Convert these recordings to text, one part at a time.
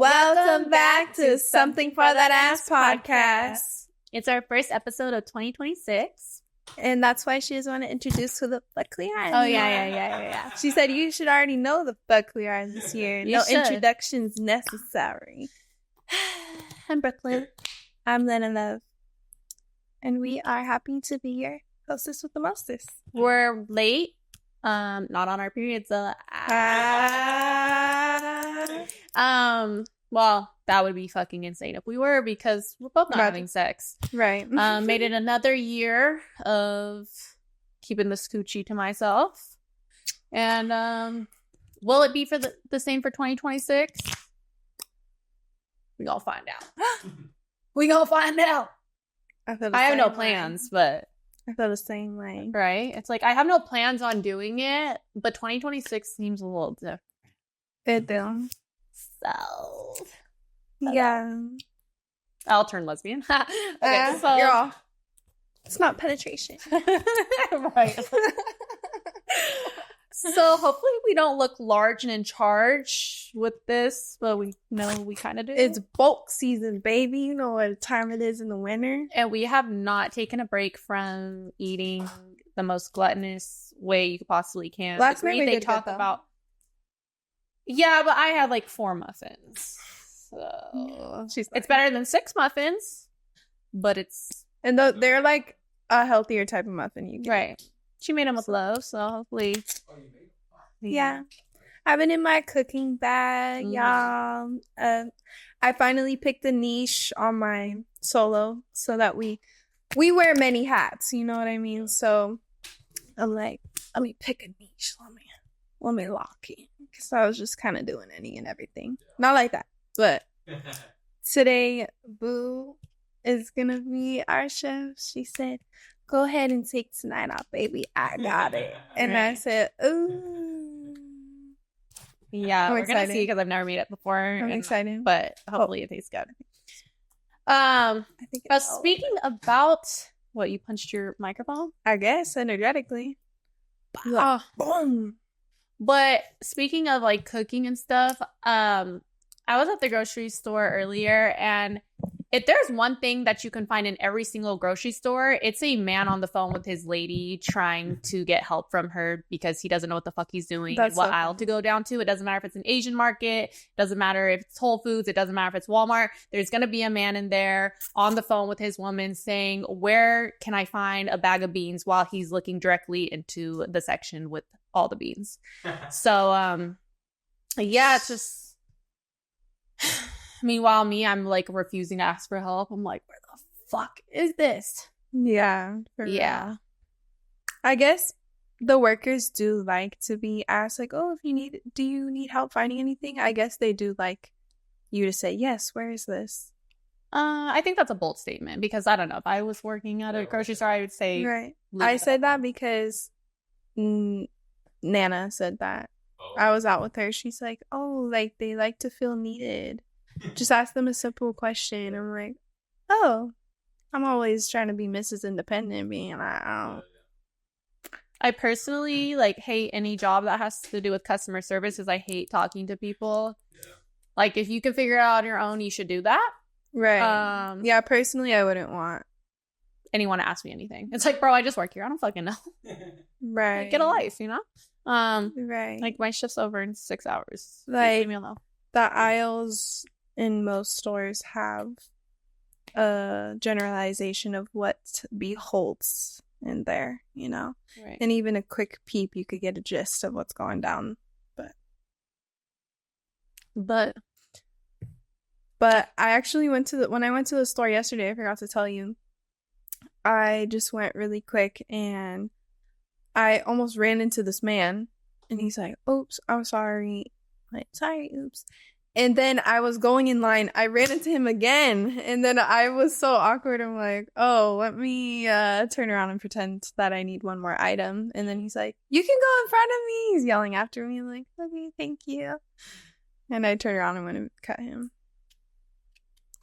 Welcome back to Something for That Ass podcast. It's our first episode of 2026. And that's why she doesn't want to introduce who the fuck we are. Oh, yeah. She said you should already know the fuck we are this year. No introductions necessary. I'm Brooklyn. I'm Lena Love. And we are happy to be your hostess with the mostest. We're late. Not on our periods. Well, that would be fucking insane if we were, because we're both not having sex. Right. Made it another year of keeping the scoochie to myself. And will it be for the same for 2026? We gonna find out. We gonna find out. I have no plans, but I feel the same way. Right? It's like I have no plans on doing it, but 2026 seems a little different. It do. So yeah, I'll turn lesbian. Okay, so girl, it's not penetration, right? So hopefully we don't look large and in charge with this, but we know we kind of do. It's bulk season, baby. You know what time it is in the winter. And we have not taken a break from eating the most gluttonous way you possibly can. Last night they talk about. Yeah, but I had like 4 muffins. So it's better than 6 muffins, but it's... And they're like a healthier type of muffin you get. Right. She made them with love, so hopefully... Yeah. I've been in my cooking bag, y'all. I finally picked a niche on my solo so that we wear many hats, you know what I mean? So I'm like, let me pick a niche. Let me lock it. Because I was just kind of doing any and everything. Not like that. But today, Boo is going to be our chef. She said, go ahead and take tonight off, baby. I got it. And I said, ooh. Yeah, we're going to see because I've never made it before. I'm excited. But hopefully it tastes good. I think speaking about... What, you punched your microphone? I guess, energetically. Boom. But speaking of like cooking and stuff, I was at the grocery store earlier, and if there's one thing that you can find in every single grocery store, it's a man on the phone with his lady trying to get help from her because he doesn't know what the fuck he's doing, what aisle to go down to. It doesn't matter if it's an Asian market, it doesn't matter if it's Whole Foods, it doesn't matter if it's Walmart. There's going to be a man in there on the phone with his woman saying, where can I find a bag of beans, while he's looking directly into the section with all the beans. So yeah, it's just meanwhile I'm like refusing to ask for help. I'm like, where the fuck is this? Yeah. Yeah. I guess the workers do like to be asked, like, oh, do you need help finding anything? I guess they do like you to say, yes, where is this? I think that's a bold statement, because I don't know, if I was working at a grocery store, I would say, right. I said that because Nana said that. I was out with her. She's like, oh, like they like to feel needed. Just ask them a simple question. I'm like, oh, I'm always trying to be Mrs. Independent, being like, oh. I personally like hate any job that has to do with customer service, because I hate talking to people. Yeah. Like, if you can figure it out on your own, you should do that. Right. Yeah, personally, I wouldn't want anyone to ask me anything. It's like, bro, I just work here. I don't fucking know. Right. Like, get a life, you know? Right. Like, my shift's over in 6 hours. Like, the aisles in most stores have a generalization of what beholds in there, you know? Right. And even a quick peep, you could get a gist of what's going down. But I actually when I went to the store yesterday, I forgot to tell you, I just went really quick and I almost ran into this man, and he's like, oops, I'm sorry. Like, sorry, oops. And then I was going in line. I ran into him again, and then I was so awkward. I'm like, oh, let me turn around and pretend that I need one more item. And then he's like, you can go in front of me. He's yelling after me. I'm like, okay, thank you. And I turned around and went and cut him.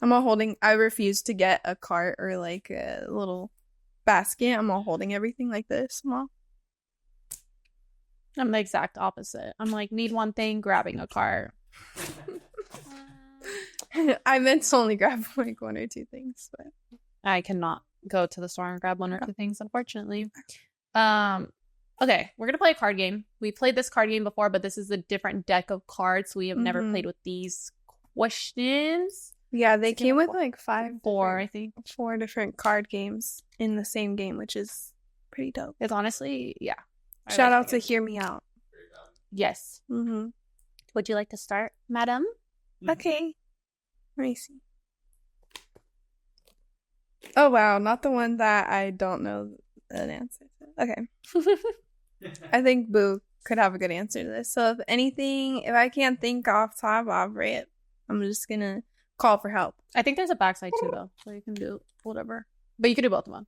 I refuse to get a cart or like a little basket. I'm all holding everything like this small. I'm the exact opposite. I'm like, need one thing, grabbing a cart. I meant to only grab like 1 or 2 things, but I cannot go to the store and grab 1 or 2 things, unfortunately. Okay, we're gonna play a card game. We played this card game before, but this is a different deck of cards. We have never played with these questions. Yeah, they came with like 4, I think. 4 different card games in the same game, which is pretty dope. It's honestly, yeah. Shout out to Hear Me Out. Yes. Would you like to start, madam? Okay. Let me see. Oh, wow. Not the one that I don't know an answer to. Okay. I think Boo could have a good answer to this. So if I can't think off top, I'll rip. I'm just going to call for help. I think there's a backside too, though. So you can do whatever. But you can do both of them.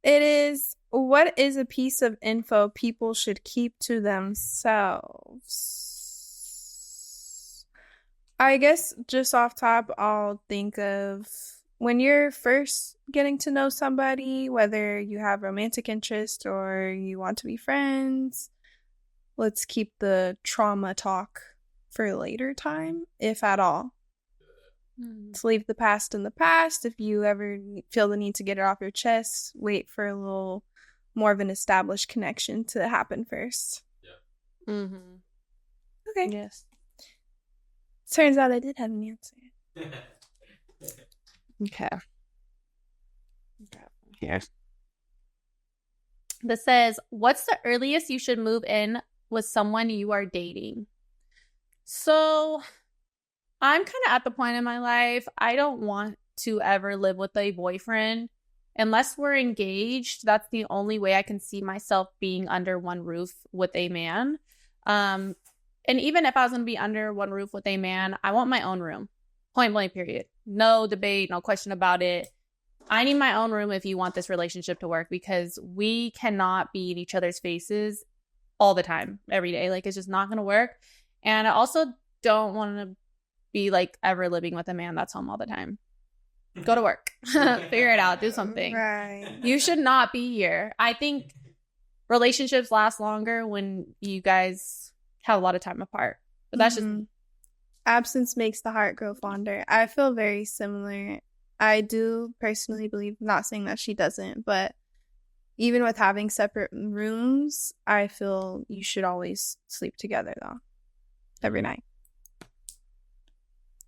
It is, what is a piece of info people should keep to themselves? I guess just off top, I'll think of when you're first getting to know somebody, whether you have romantic interest or you want to be friends, let's keep the trauma talk for later time, if at all. To leave the past in the past. If you ever feel the need to get it off your chest, wait for a little more of an established connection to happen first. Yeah. Okay. Yes. Turns out I did have an answer. Okay. Yes. This says, what's the earliest you should move in with someone you are dating? So I'm kind of at the point in my life, I don't want to ever live with a boyfriend. Unless we're engaged, that's the only way I can see myself being under one roof with a man. And even if I was going to be under one roof with a man, I want my own room. Point blank, period. No debate, no question about it. I need my own room if you want this relationship to work, because we cannot be in each other's faces all the time, every day. Like, it's just not going to work. And I also don't want to be like ever living with a man that's home all the time. Go to work. Figure it out. Do something. Right. You should not be here. I think relationships last longer when you guys have a lot of time apart. But that's just absence makes the heart grow fonder. I feel very similar. I do personally believe, not saying that she doesn't, but even with having separate rooms, I feel you should always sleep together though. Every night.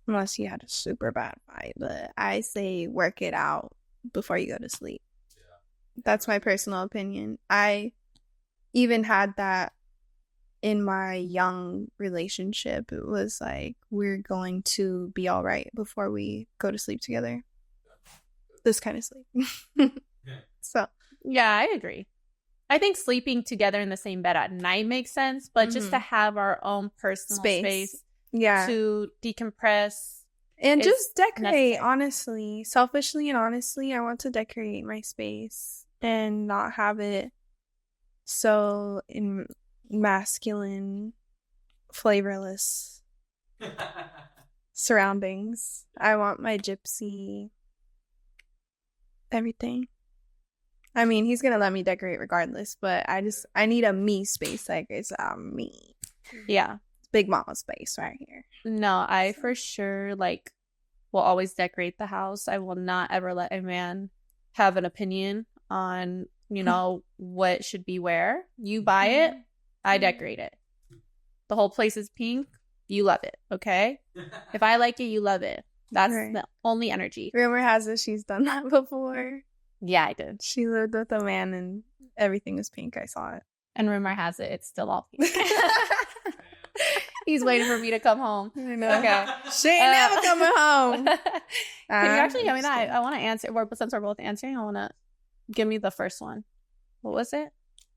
Unless you had a super bad fight, but I say work it out before you go to sleep. Yeah. That's my personal opinion. I even had that in my young relationship. It was like, we're going to be all right before we go to sleep together. This kind of sleep. So, yeah, I agree. I think sleeping together in the same bed at night makes sense, but just to have our own personal space. Yeah. To decompress. And just decorate, necessary. Honestly. Selfishly and honestly, I want to decorate my space and not have it so masculine, flavorless surroundings. I want my gypsy everything. I mean, he's going to let me decorate regardless, but I need a me space. Like, it's me. Yeah. Big mama space right here. No, I for sure will always decorate the house. I will not ever let a man have an opinion on, what should be where. You buy it, I decorate it. The whole place is pink. You love it, okay? If I like it, you love it. That's the only energy. Rumor has it she's done that before. Yeah, I did. She lived with a man and everything was pink. I saw it. And rumor has it, it's still all pink. He's waiting for me to come home. I know. Okay. She ain't never coming home. Can you actually give me that? I want to answer. Since we're both answering, I want to give me the first one. What was it?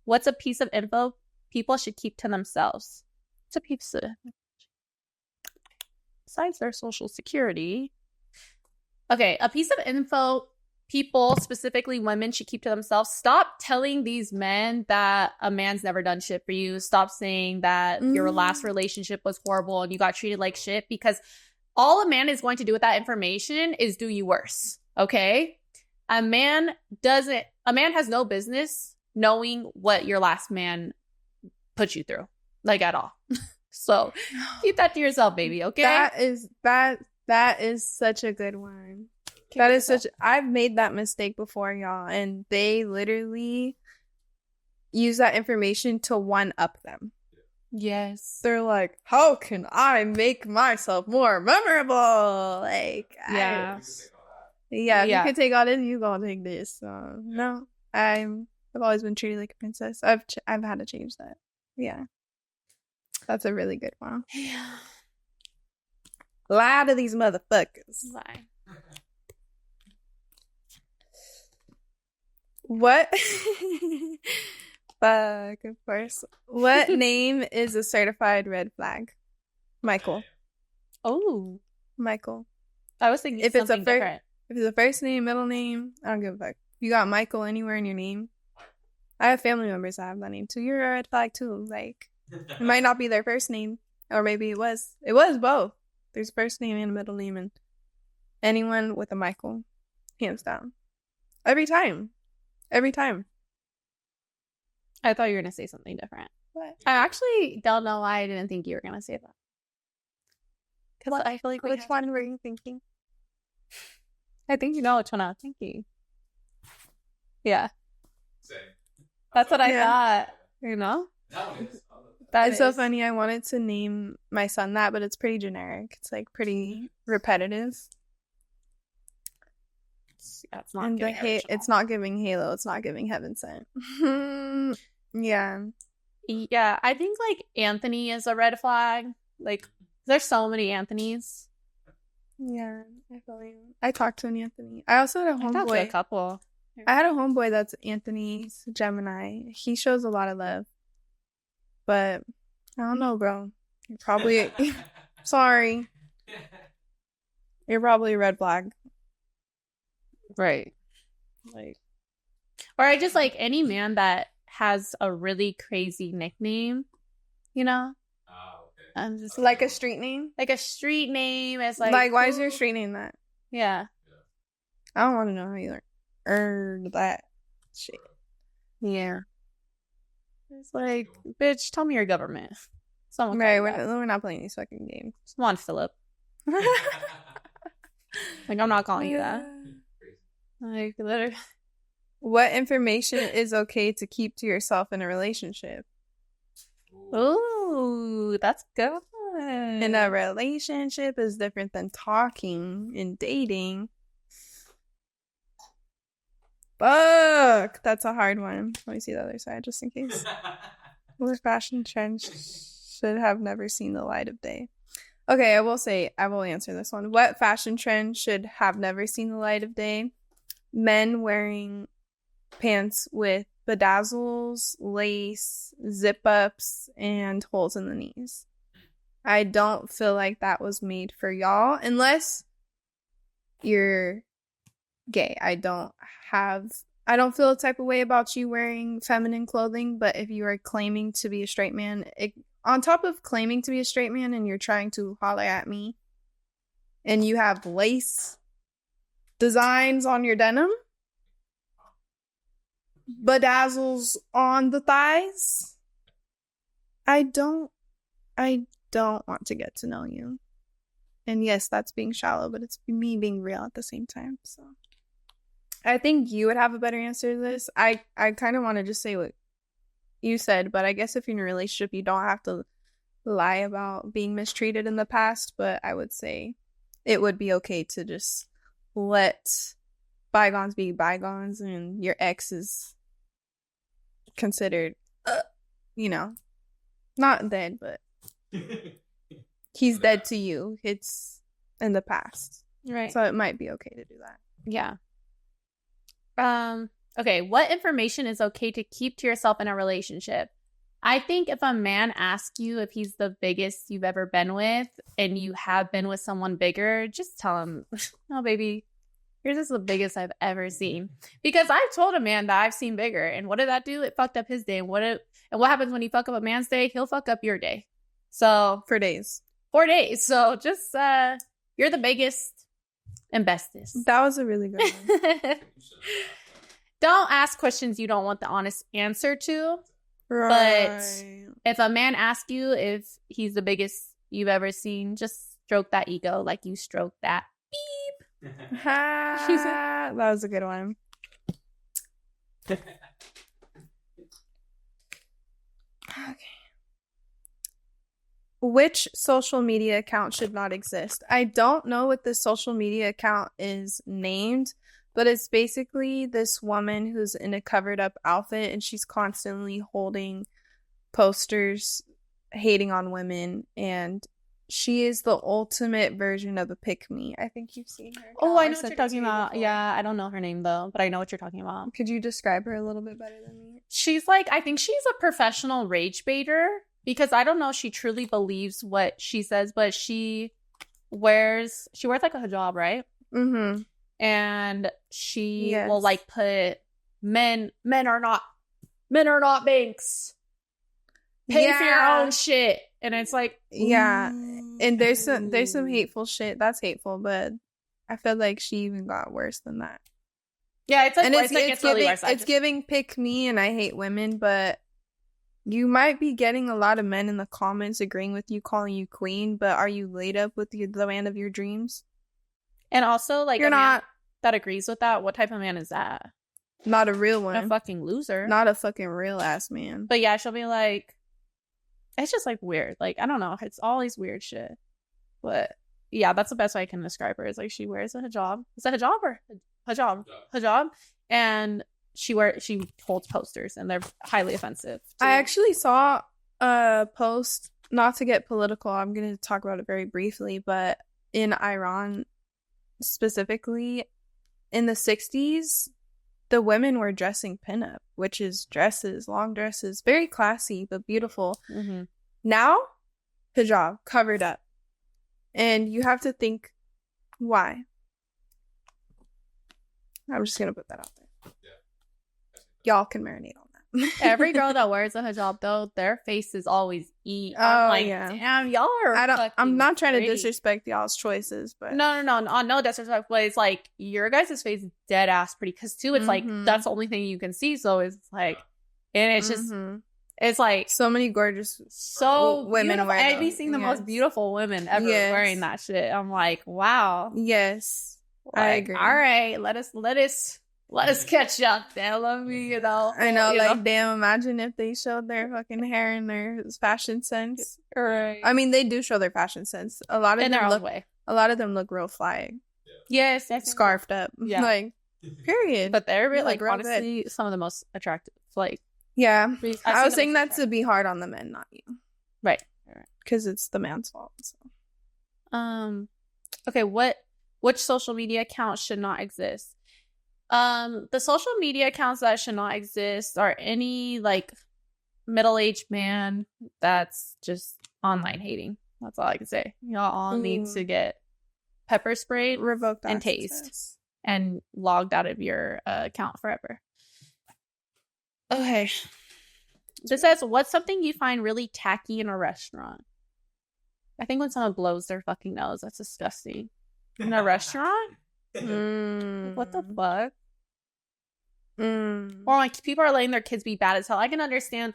What's a piece of info people should keep to themselves? It's a piece of, besides their social security. Okay, a piece of info people, specifically women, should keep to themselves. Stop telling these men that a man's never done shit for you. Stop saying that your last relationship was horrible and you got treated like shit, because all a man is going to do with that information is do you worse. Okay? A man has no business knowing what your last man put you through. like at all. So keep that to yourself, baby. Okay. That is such a good one. I've made that mistake before, y'all, and they literally use that information to one up them. Yes. They're like, how can I make myself more memorable? Like, yeah. If you could take all this, you gonna take this. No, I've always been treated like a princess. I've had to change that. Yeah. That's a really good one. Yeah. Lie to these motherfuckers. Lie. What? Fuck, of course. What name is a certified red flag? Michael. Oh. Michael. I was thinking if something different. If it's a first name, middle name, I don't give a fuck. You got Michael anywhere in your name. I have family members that have that name too. You're a red flag too. Like, it might not be their first name, or maybe it was. It was both. There's first name and middle name, and anyone with a Michael, hands down. Every time. I thought you were gonna say something different. What? I actually don't know why I didn't think you were gonna say that. Because I feel like which one were you thinking? I think you know which one I was thinking. Yeah. Same. That's what I thought. You know? It's so funny. I wanted to name my son that, but it's pretty generic. It's like pretty repetitive. Yeah, it's not. And it's not giving Halo. It's not giving Heaven Sent. Yeah. Yeah, I think like Anthony is a red flag. Like, there's so many Anthonys. Yeah, I feel you. I talked to an Anthony. I also had a homeboy. I talked to a couple. I had a homeboy that's Anthony's Gemini. He shows a lot of love. But I don't know, bro. You're probably sorry. You're probably a red flag. Right. Like, or I just like any man that has a really crazy nickname, you know? Oh, okay. I'm just like a street name? Like a street name is like why is your street name that? Yeah. I don't want to know how you earned that shit. Yeah. It's like, bitch, tell me your government. Someone right, we're not playing these fucking games. Come on, Philip. Like, I'm not calling you that. Like, literally. What information is okay to keep to yourself in a relationship? Ooh, that's good. In a relationship is different than talking and dating. Fuck, that's a hard one. Let me see the other side just in case. What fashion trends should have never seen the light of day? Okay, I will answer this one. What fashion trend should have never seen the light of day? Men wearing pants with bedazzles, lace, zip-ups, and holes in the knees. I don't feel like that was made for y'all unless you're gay. I don't feel a type of way about you wearing feminine clothing, but if you are claiming to be a straight man, on top of claiming to be a straight man and you're trying to holler at me and you have lace designs on your denim, bedazzles on the thighs, I don't want to get to know you. And yes, that's being shallow, but it's me being real at the same time. So I think you would have a better answer to this. I kind of want to just say what you said, but I guess if you're in a relationship, you don't have to lie about being mistreated in the past, but I would say it would be okay to just let bygones be bygones, and your ex is considered, not dead, but he's dead to you. It's in the past. Right. So it might be okay to do that. Yeah. Okay, what information is okay to keep to yourself in a relationship? I think if a man asks you if he's the biggest you've ever been with and you have been with someone bigger, just tell him, no, baby, yours is the biggest I've ever seen. Because I've told a man that I've seen bigger, and what did that do? It fucked up his day. And what happens when you fuck up a man's day? He'll fuck up your day. So for days. 4 days. So just you're the biggest and bestest. That was a really good one. Don't ask questions you don't want the honest answer to. But if a man asks you if he's the biggest you've ever seen, just stroke that ego like you stroke that beep. That was a good one. Okay. Which social media account should not exist? I don't know what the social media account is named, but it's basically this woman who's in a covered up outfit and she's constantly holding posters hating on women, and she is the ultimate version of a pick-me. I think you've seen her. Oh, I know what you're talking about. Before. Yeah, I don't know her name though, but I know what you're talking about. Could you describe her a little bit better than me? She's like, I think she's a professional rage baiter, because I don't know if she truly believes what she says, but she wears like a hijab, right? Mm-hmm. And she will like put men are not banks. Pay for your own shit. And it's like, yeah. And there's some hateful shit. That's hateful, but I feel like she even got worse than that. Yeah, it's giving pick me and I hate women, but you might be getting a lot of men in the comments agreeing with you, calling you queen, but are you laid up with the man of your dreams? And also, like, you're not that agrees with that. What type of man is that? Not a real one. A fucking loser. Not a fucking real ass man. But yeah, she'll be like, it's just like weird. Like, I don't know. It's always weird shit. But yeah, that's the best way I can describe her. Is like she wears a hijab. Is it hijab or hijab? Hijab. And she holds posters and they're highly offensive. I actually saw a post, not to get political, I'm going to talk about it very briefly, but in Iran specifically, in the 60s, the women were dressing pinup, which is dresses, long dresses, very classy but beautiful. Mm-hmm. Now, hijab, covered up. And you have to think, why? I'm just going to put that out there. Y'all can marinate on that. Every girl that wears a hijab, though, their face is always eat. I'm like, yeah. Damn, y'all are I'm not trying pretty. To disrespect y'all's choices, but no disrespect. But it's like your guys' face is dead ass pretty, because too, it's like that's the only thing you can see. So it's like, and it's just, it's like so many gorgeous, women wearing. I've been seeing the most beautiful women ever wearing that shit. I'm like, wow. Yes, like, I agree. All right, let us catch up. Then let me, I know, damn, imagine if they showed their fucking hair and their fashion sense. Right. I mean, they do show their fashion sense. A lot of them look real fly. Yeah. Yes, scarfed up. Yeah. Like, period. But they're like honestly good. Some of the most attractive. Like, yeah, I was saying that to be hard on the men, not you. Right. Because it's the man's fault. So. Okay. Which social media account should not exist? The social media accounts that should not exist are any like middle-aged man that's just online hating. That's all I can say. Y'all all need to get pepper sprayed, revoked, and tased, and logged out of your account forever. Okay. This says, what's something you find really tacky in a restaurant? I think when someone blows their fucking nose, that's disgusting. In a restaurant? What the fuck? Or like people are letting their kids be bad as hell. I can understand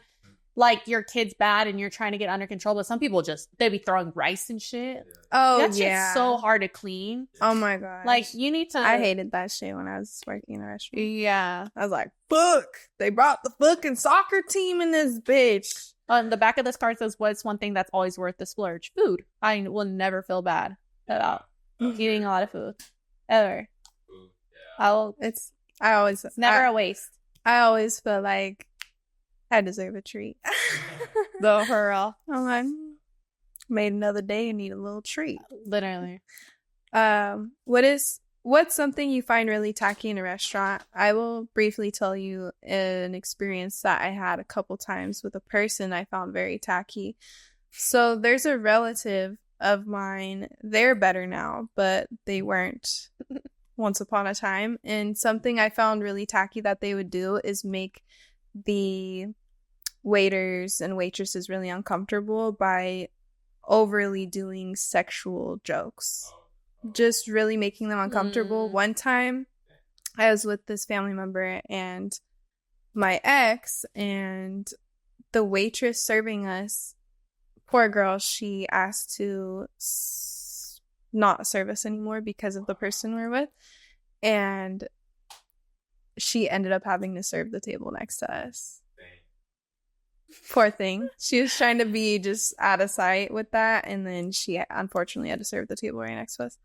like your kid's bad and you're trying to get under control, but some people they be throwing rice and shit. Oh, that shit's so hard to clean. Oh my god. Like you need to. I hated that shit when I was working in a restaurant. Yeah, I was like, fuck, they brought the fucking soccer team in this bitch. On the back of this card says, what's one thing that's always worth the splurge? Food. I will never feel bad about eating a lot of food ever. It's never a waste. I always feel like I deserve a treat. Though for real. I'm like, made another day and need a little treat. Literally. What's something you find really tacky in a restaurant? I will briefly tell you an experience that I had a couple times with a person I found very tacky. So there's a relative of mine. They're better now, but they weren't once upon a time. And something I found really tacky that they would do is make the waiters and waitresses really uncomfortable by overly doing sexual jokes. Just really making them uncomfortable. One time, I was with this family member and my ex, and the waitress serving us, poor girl, she asked to not serve us anymore because of the person we're with. And she ended up having to serve the table next to us. Poor thing. She was trying to be just out of sight with that. And then she unfortunately had to serve the table right next to us.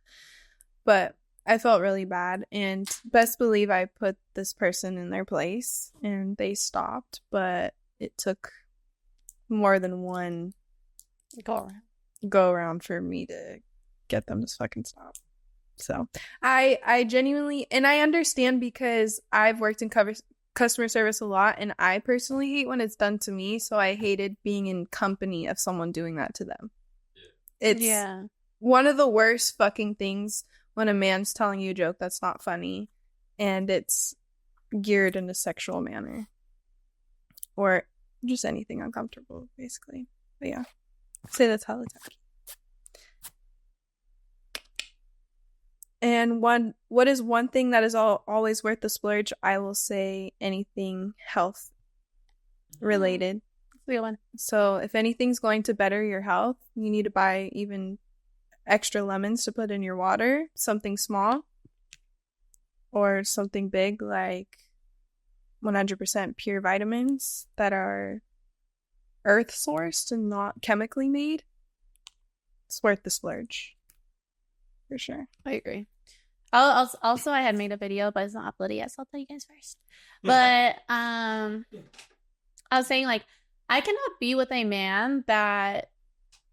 But I felt really bad. And best believe I put this person in their place. And they stopped. But it took more than one go around for me to get them to fucking stop. So I genuinely, and I understand because I've worked in customer service a lot, and I personally hate when it's done to me. So I hated being in company of someone doing that to them. It's one of the worst fucking things when a man's telling you a joke that's not funny and it's geared in a sexual manner or just anything uncomfortable, basically. But yeah, say that's hella tacky. And what is one thing that is always worth the splurge? I will say anything health related. Real one. So if anything's going to better your health, you need to buy even extra lemons to put in your water, something small, or something big like 100% pure vitamins that are earth sourced and not chemically made. It's worth the splurge. For sure. I agree. Also, I had made a video, but it's not uploaded yet, so I'll tell you guys first. But I was saying, like, I cannot be with a man that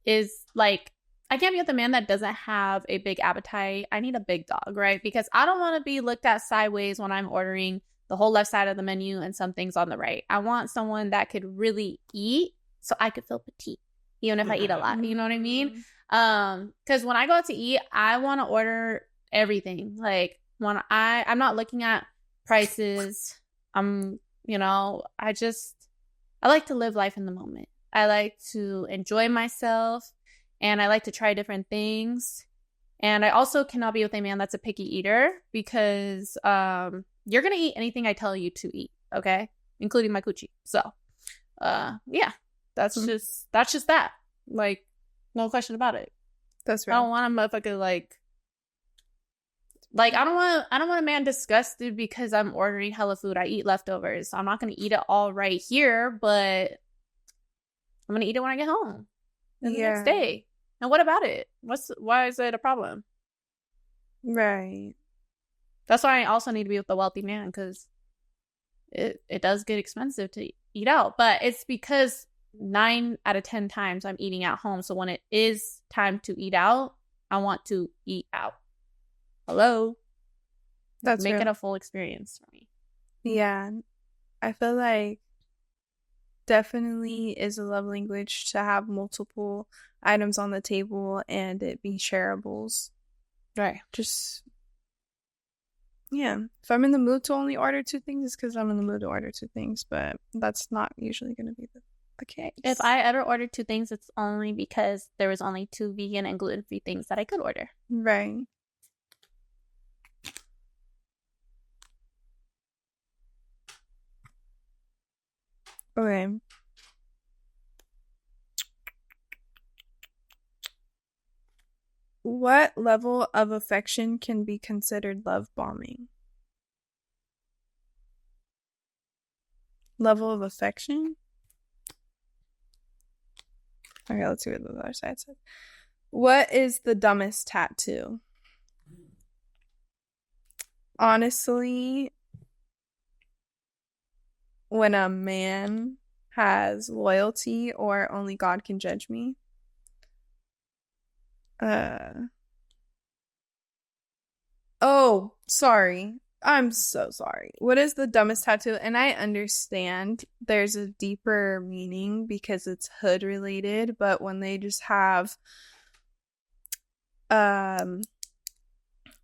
is, like, I can't be with a man that doesn't have a big appetite. I need a big dog, right? Because I don't want to be looked at sideways when I'm ordering the whole left side of the menu and some things on the right. I want someone that could really eat so I could feel petite, even if I eat a lot. You know what I mean? Because when I go out to eat, I want to order everything. Like I'm not looking at prices. I like to live life in the moment. I like to enjoy myself, and I like to try different things. And I also cannot be with a man that's a picky eater because you're gonna eat anything I tell you to eat, okay, including my coochie. So, yeah, that's just that. Like. No question about it. That's right. I don't want a motherfucker like I don't want a man disgusted because I'm ordering hella food. I eat leftovers. So I'm not gonna eat it all right here, but I'm gonna eat it when I get home. The next day. And what about it? Why is it a problem? Right. That's why I also need to be with a wealthy man, because it does get expensive to eat out. But it's because 9 out of 10 times I'm eating at home. So when it is time to eat out, I want to eat out. Hello? That's Make it a full experience for me. Yeah. I feel like definitely is a love language to have multiple items on the table and it be shareables. Right. Just, yeah. If I'm in the mood to only order 2 things, it's because I'm in the mood to order 2 things. But that's not usually going to be the case. If I ever order 2 things, it's only because there was only 2 vegan and gluten-free things that I could order. Right. Okay. What level of affection can be considered love bombing? Level of affection? Okay, let's see what the other side says. What is the dumbest tattoo? Honestly, when a man has loyalty or only God can judge me. Oh, sorry. I'm so sorry. What is the dumbest tattoo? And I understand there's a deeper meaning because it's hood related, but when they just have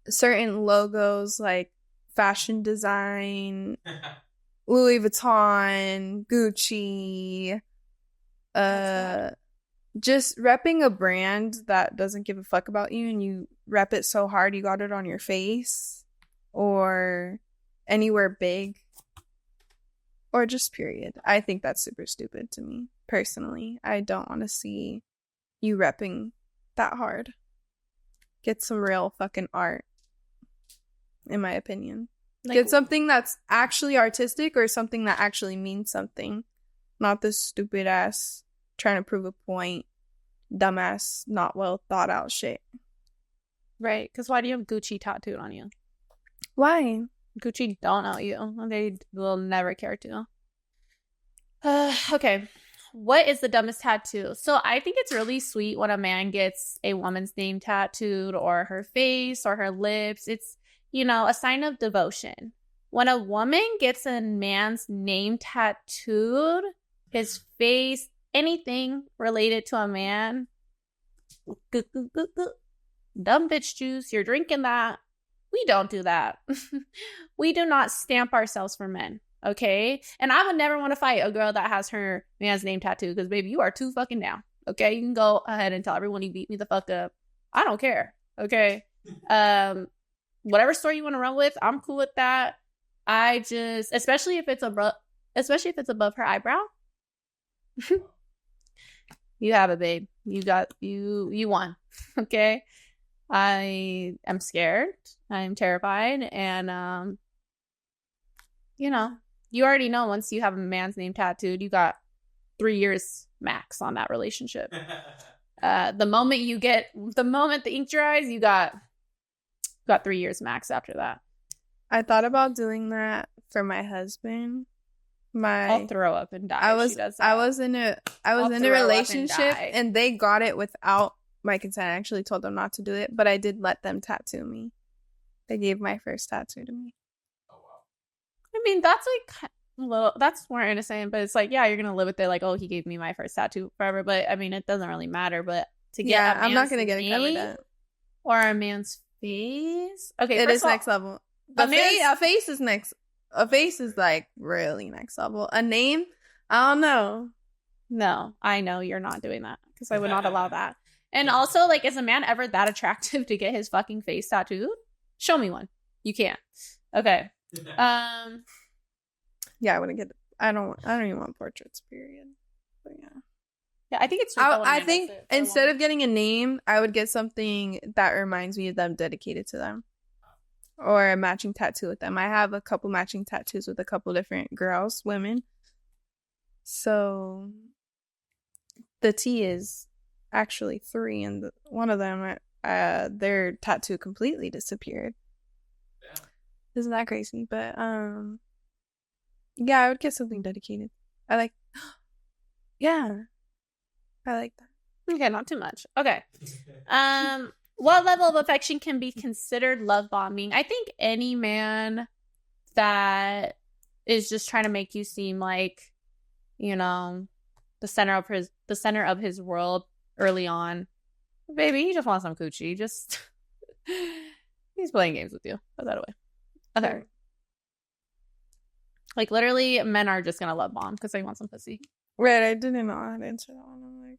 certain logos like fashion design, Louis Vuitton, Gucci, just repping a brand that doesn't give a fuck about you and you rep it so hard you got it on your face or anywhere big. Or just period. I think that's super stupid to me, personally. I don't want to see you repping that hard. Get some real fucking art, in my opinion. Like, get something that's actually artistic or something that actually means something. Not this stupid ass trying to prove a point, dumbass, not well thought out shit. Right, because why do you have Gucci tattooed on you? Why? Gucci don't know you. They will never care to. Okay. What is the dumbest tattoo? So I think it's really sweet when a man gets a woman's name tattooed or her face or her lips. It's, you know, a sign of devotion. When a woman gets a man's name tattooed, his face, anything related to a man, dumb bitch juice, you're drinking that. We don't do that. We do not stamp ourselves for men. Okay? And I would never want to fight a girl that has her man's name tattooed because, baby, you are too fucking down. Okay? You can go ahead and tell everyone you beat me the fuck up. I don't care. Okay? Whatever story you want to run with, I'm cool with that. I just, especially if it's above her eyebrow. You have it, babe. You won. Okay? I am scared. I'm terrified. And, you know, you already know once you have a man's name tattooed, you got 3 years max on that relationship. The moment the ink dries, you got 3 years max after that. I thought about doing that for my husband. I'll throw up and die. I was in a relationship and they got it without my consent. I actually told them not to do it, but I did let them tattoo me. They gave my first tattoo to me. Oh wow. I mean, that's like a little, that's more innocent, but it's like, yeah, you're gonna live with it like, oh, he gave me my first tattoo forever. But I mean, it doesn't really matter. But to get I'm not gonna get it covered up. Or a man's face. Okay, it is next level. A face is next. A face is like really next level. A name, I don't know. No, I know you're not doing that because I would not allow that. And also, like, is a man ever that attractive to get his fucking face tattooed? Show me one. You can't. Okay. Yeah, I wouldn't get. I don't even want portraits. Period. But yeah. Yeah, I think it's. I think instead of getting a name, I would get something that reminds me of them, dedicated to them, or a matching tattoo with them. I have a couple matching tattoos with a couple different girls, women. So the T is actually 3, and one of them, their tattoo completely disappeared. Yeah. Isn't that crazy? But yeah, I would get something dedicated. Yeah, I like that. Okay, not too much. Okay. What level of affection can be considered love bombing? I think any man that is just trying to make you seem like, you know, the center of his world early on. Baby, he just wants some coochie. Just he's playing games with you. Put that away. Okay. Like, literally, men are just gonna love bomb because they want some pussy. Right, I didn't know how to answer that one. I'm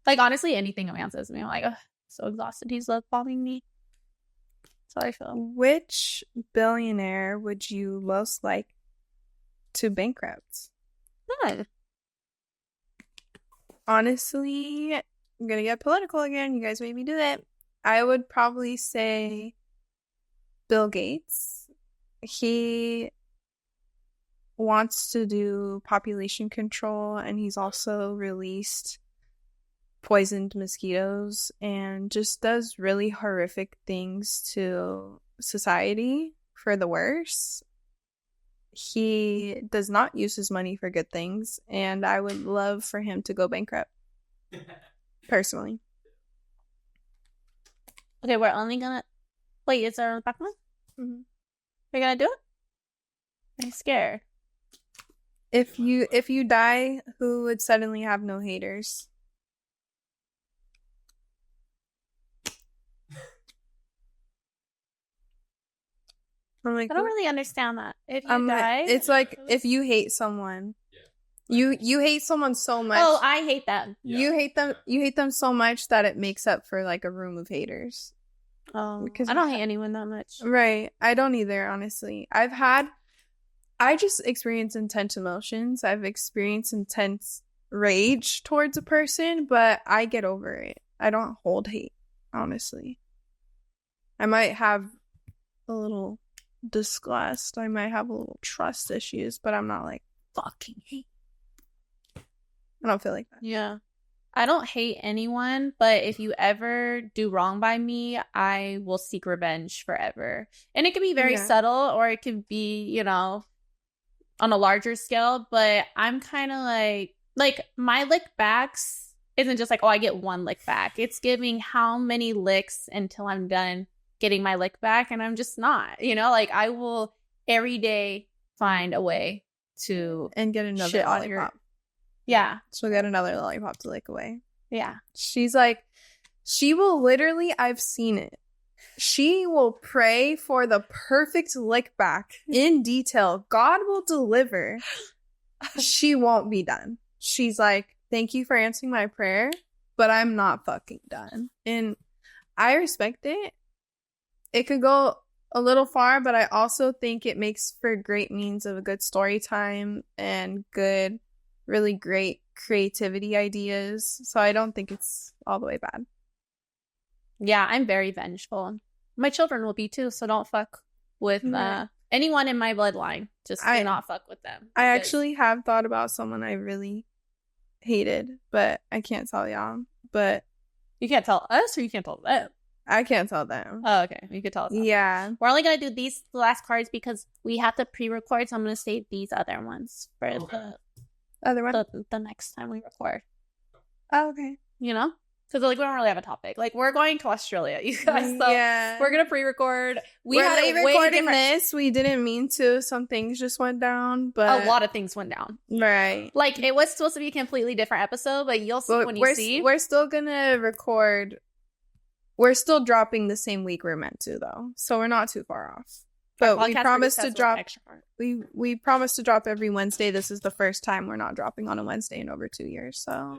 like, honestly, anything a man says to me, I'm like, ugh, so exhausted. He's love bombing me. That's how I feel. Which billionaire would you most like to bankrupt? Good. Honestly, I'm gonna get political again. You guys made me do it. I would probably say Bill Gates. He wants to do population control, and he's also released poisoned mosquitoes and just does really horrific things to society for the worse. He does not use his money for good things, and I would love for him to go bankrupt. Personally. Okay, we're only gonna... Wait, is there a back one? Mm-hmm. We're gonna do it? I'm scared. If you die, who would suddenly have no haters? I don't really understand that. If you die, it's like if you hate someone, you hate someone so much. Oh, I hate them. You hate them. You hate them so much that it makes up for like a room of haters. Oh, because I don't hate anyone that much. Right, I don't either. Honestly, I just experience intense emotions. I've experienced intense rage towards a person, but I get over it. I don't hold hate, honestly. I might have a little disgust. I might have a little trust issues, but I'm not like fucking hate. I don't feel like that. Yeah. I don't hate anyone, but if you ever do wrong by me, I will seek revenge forever. And it can be very subtle, or it could be, you know, on a larger scale, but I'm kind of like my lick backs isn't just like, oh, I get one lick back. It's giving how many licks until I'm done getting my lick back, and I'm just not, you know, like I will every day find a way to and get another lollipop. Yeah. She'll get another lollipop to lick away. Yeah. She's like, she will literally, I've seen it. She will pray for the perfect lick back in detail. God will deliver. She won't be done. She's like, thank you for answering my prayer, but I'm not fucking done. And I respect it. It could go a little far, but I also think it makes for great means of a good story time and good, really great creativity ideas. So I don't think it's all the way bad. Yeah, I'm very vengeful. My children will be too, so don't fuck with anyone in my bloodline. Just do not fuck with them. I actually have thought about someone I really hated, but I can't tell y'all. But you can't tell us, or you can't tell them? I can't tell them. Oh, okay. You could tell us. Yeah. We're only going to do these last cards because we have to pre-record, so I'm going to save these other ones for the other one? The next time we record. Oh, okay. You know? Because like we don't really have a topic. Like we're going to Australia, you guys. So we're gonna pre-record. We're late recording this. We didn't mean to. Some things just went down, but a lot of things went down. Right. Like it was supposed to be a completely different episode, but you'll see when you see. We're still gonna record. We're still dropping the same week we're meant to, though, so we're not too far off. But we promised to drop. We promised to drop every Wednesday. This is the first time we're not dropping on a Wednesday in over 2 years, so.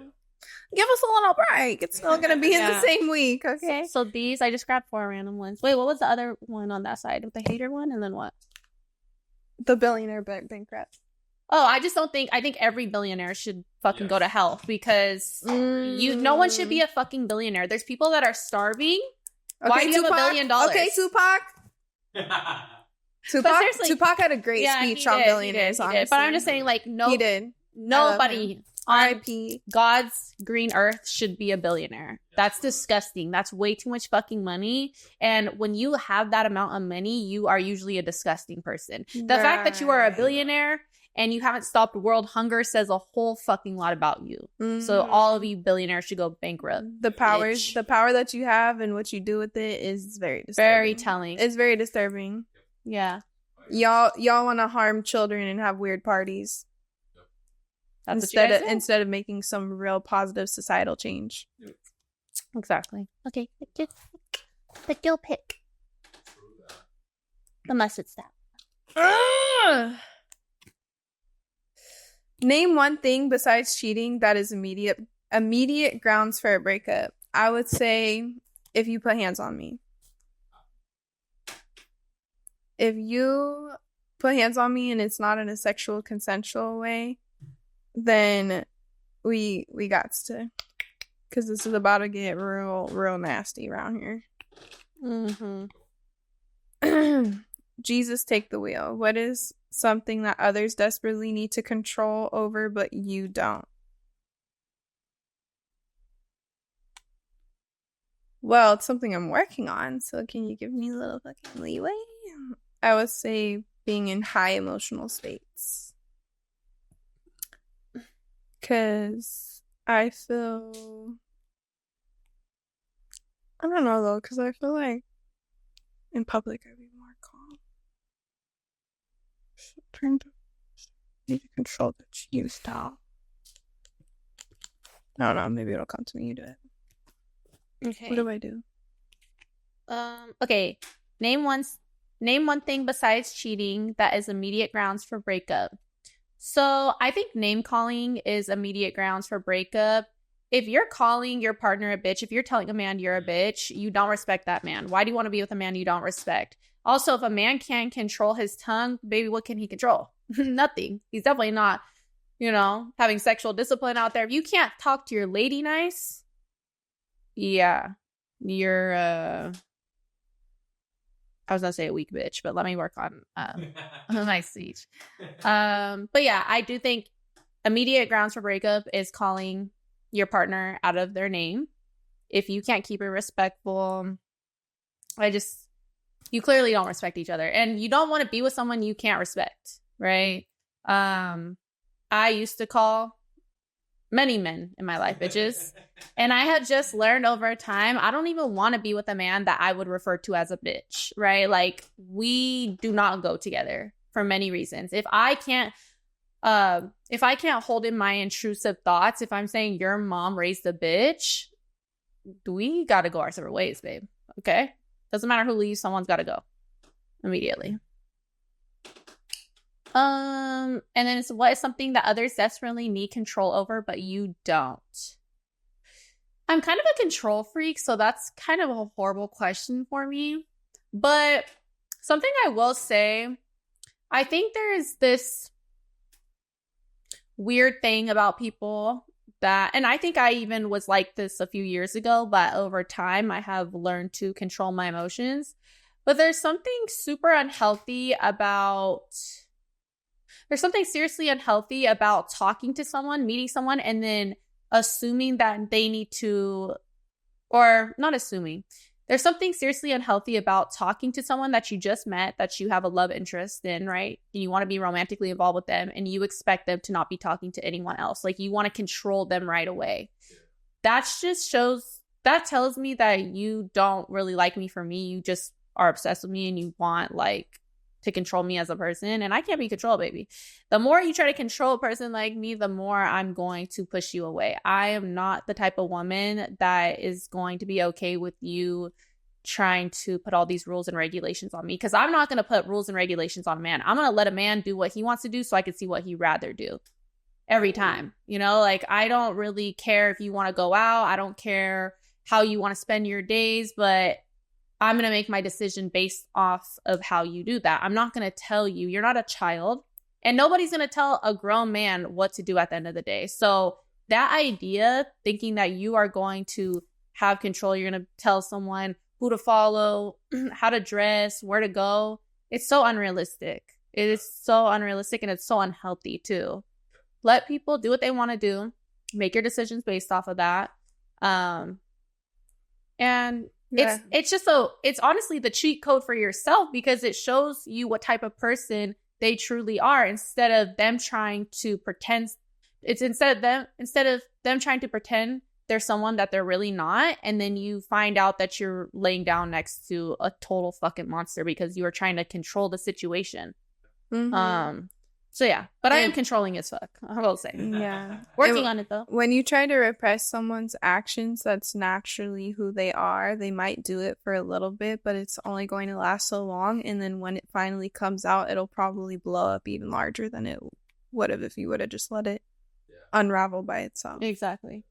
Give us a little break. It's still going to be in the same week, okay? So these, I just grabbed 4 random ones. Wait, what was the other one on that side? The hater one, and then what? The billionaire bankrupt. Oh, I just don't think, I think every billionaire should fucking go to hell because no one should be a fucking billionaire. There's people that are starving. Okay, why do you have $1 billion? Okay, Tupac had a great speech on billionaires, honestly. But I'm just saying, like, he did. Nobody on R.I.P. God's green earth should be a billionaire. That's disgusting. That's way too much fucking money. And when you have that amount of money, you are usually a disgusting person. The fact that you are a billionaire and you haven't stopped world hunger says a whole fucking lot about you. So all of you billionaires should go bankrupt. The power that you have and what you do with it is very disturbing. Very telling. It's very disturbing. Yeah. Y'all want to harm children and have weird parties. That's instead of making some real positive societal change. Exactly. Okay. The gill pick. The mustard staff. Name one thing besides cheating that is immediate grounds for a breakup. I would say if you put hands on me. If you put hands on me and it's not in a sexual consensual way, then we got to, because this is about to get real nasty around here. Jesus, take the wheel. What is something that others desperately need to control over but you don't? Well, it's something I'm working on, so can you give me a little fucking leeway? I would say being in high emotional states. Because I feel... I don't know, though, because I feel like in public I'd be more calm. Need to control the cheese style. No, maybe it'll come to me. You do it. Okay. What do I do? Okay. Name one thing besides cheating that is immediate grounds for breakup. So I think name calling is immediate grounds for breakup. If you're calling your partner a bitch, if you're telling a man you're a bitch, you don't respect that man. Why do you want to be with a man you don't respect? Also, if a man can't control his tongue, baby, what can he control? nothing. He's definitely not, having sexual discipline out there. If you can't talk to your lady nice, yeah, you're, I was gonna say a weak bitch, but let me work on my speech. But yeah, I do think immediate grounds for breakup is calling your partner out of their name. If you can't keep it respectful, you clearly don't respect each other, and you don't want to be with someone you can't respect, right? I used to call many men in my life bitches, and I have just learned over time, I don't even want to be with a man that I would refer to as a bitch, right? Like, we do not go together for many reasons. If I can't hold in my intrusive thoughts, if I'm saying your mom raised a bitch, we got to go our separate ways, babe. Okay? Doesn't matter who leaves, someone's got to go immediately. And then it's what is something that others desperately need control over, but you don't? I'm kind of a control freak, so that's kind of a horrible question for me. But something I will say, I think there is this weird thing about people that, and I think I even was like this a few years ago, but over time I have learned to control my emotions. But there's something super unhealthy about... There's something seriously unhealthy about talking to someone, meeting someone, and then assuming that they need to, or not assuming. There's something seriously unhealthy about talking to someone that you just met, that you have a love interest in, right? And you want to be romantically involved with them, and you expect them to not be talking to anyone else. Like, you want to control them right away. That tells me that you don't really like me for me. You just are obsessed with me, and you want, to control me as a person, and I can't be controlled, baby. The more you try to control a person like me, the more I'm going to push you away. I am not the type of woman that is going to be okay with you trying to put all these rules and regulations on me, because I'm not going to put rules and regulations on a man. I'm going to let a man do what he wants to do so I can see what he'd rather do every time. I don't really care if you want to go out. I don't care how you want to spend your days, but I'm going to make my decision based off of how you do that. I'm not going to tell you. You're not a child, and nobody's going to tell a grown man what to do at the end of the day. So that idea, thinking that you are going to have control, you're going to tell someone who to follow, how to dress, where to go, it's so unrealistic. It is so unrealistic, and it's so unhealthy too. Let people do what they want to do. Make your decisions based off of that. And yeah. It's honestly the cheat code for yourself, because it shows you what type of person they truly are, instead of them trying to pretend. It's instead of them trying to pretend they're someone that they're really not, and then you find out that you're laying down next to a total fucking monster because you are trying to control the situation. Mm-hmm. So yeah, but I am controlling as fuck, I will say. Yeah. Working on it though. When you try to repress someone's actions, that's naturally who they are. They might do it for a little bit, but it's only going to last so long. And then when it finally comes out, it'll probably blow up even larger than it would have if you would have just let it unravel by itself. Exactly.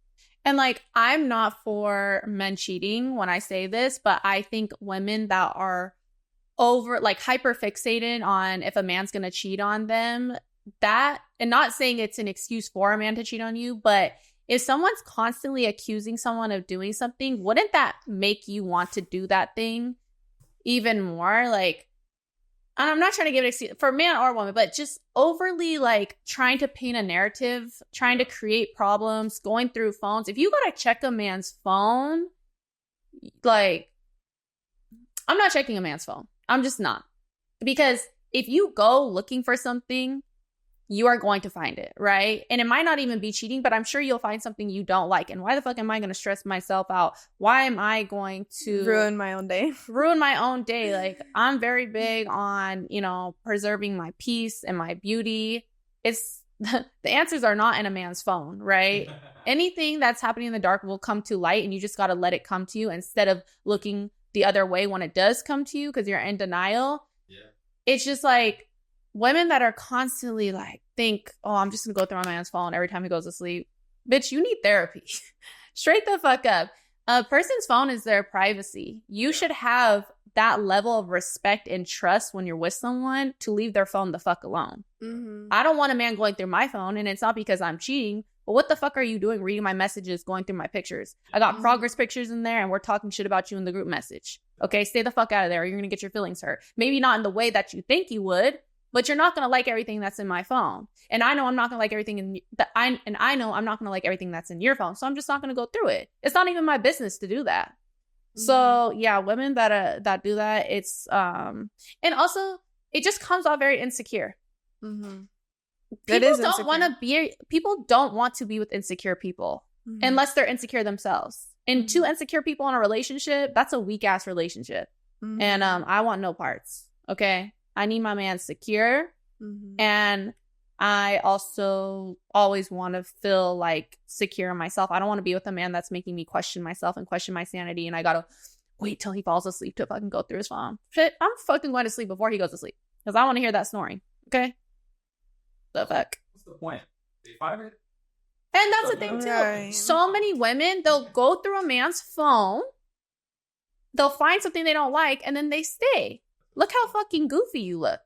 And I'm not for men cheating when I say this, but I think women that are hyper fixated on if a man's gonna cheat on them, that, and not saying it's an excuse for a man to cheat on you, but if someone's constantly accusing someone of doing something, wouldn't that make you want to do that thing even more? And I'm not trying to give an excuse for man or woman, but just overly trying to paint a narrative, trying to create problems, going through phones. If you gotta check a man's phone, I'm not checking a man's phone. I'm just not. Because if you go looking for something, you are going to find it, right? And it might not even be cheating, but I'm sure you'll find something you don't like. And why the fuck am I going to stress myself out? Why am I going to ruin my own day? I'm very big on, preserving my peace and my beauty. It's the answers are not in a man's phone, right? Anything that's happening in the dark will come to light, and you just got to let it come to you instead of looking the other way when it does come to you because you're in denial. Yeah. It's just women that are constantly think, oh, I'm just gonna go through my man's phone every time he goes to sleep. Bitch, you need therapy. Straight the fuck up. A person's phone is their privacy. You should have that level of respect and trust when you're with someone to leave their phone the fuck alone. I don't want a man going through my phone, and it's not because I'm cheating, but what the fuck are you doing reading my messages, going through my pictures? I got progress pictures in there, and we're talking shit about you in the group message. Okay, stay the fuck out of there, or you're gonna get your feelings hurt. Maybe not in the way that you think you would, but you're not gonna like everything that's in my phone. And I know I'm not gonna like everything I know I'm not gonna like everything that's in your phone. So I'm just not gonna go through it. It's not even my business to do that. So yeah, women that do that, it's and also it just comes off very insecure. People don't want to be with insecure people unless they're insecure themselves. And two insecure people in a relationship, that's a weak ass relationship. And I want no parts. Okay, I need my man secure, and I also always want to feel like secure in myself. I don't want to be with a man that's making me question myself and question my sanity, and I gotta wait till he falls asleep to fucking go through his phone. Shit, I'm fucking going to sleep before he goes to sleep because I want to hear that snoring. Okay, the fuck. What's the point? They find it. And that's the thing too. Right. So many women, they'll go through a man's phone, they'll find something they don't like, and then they stay. Look how fucking goofy you look.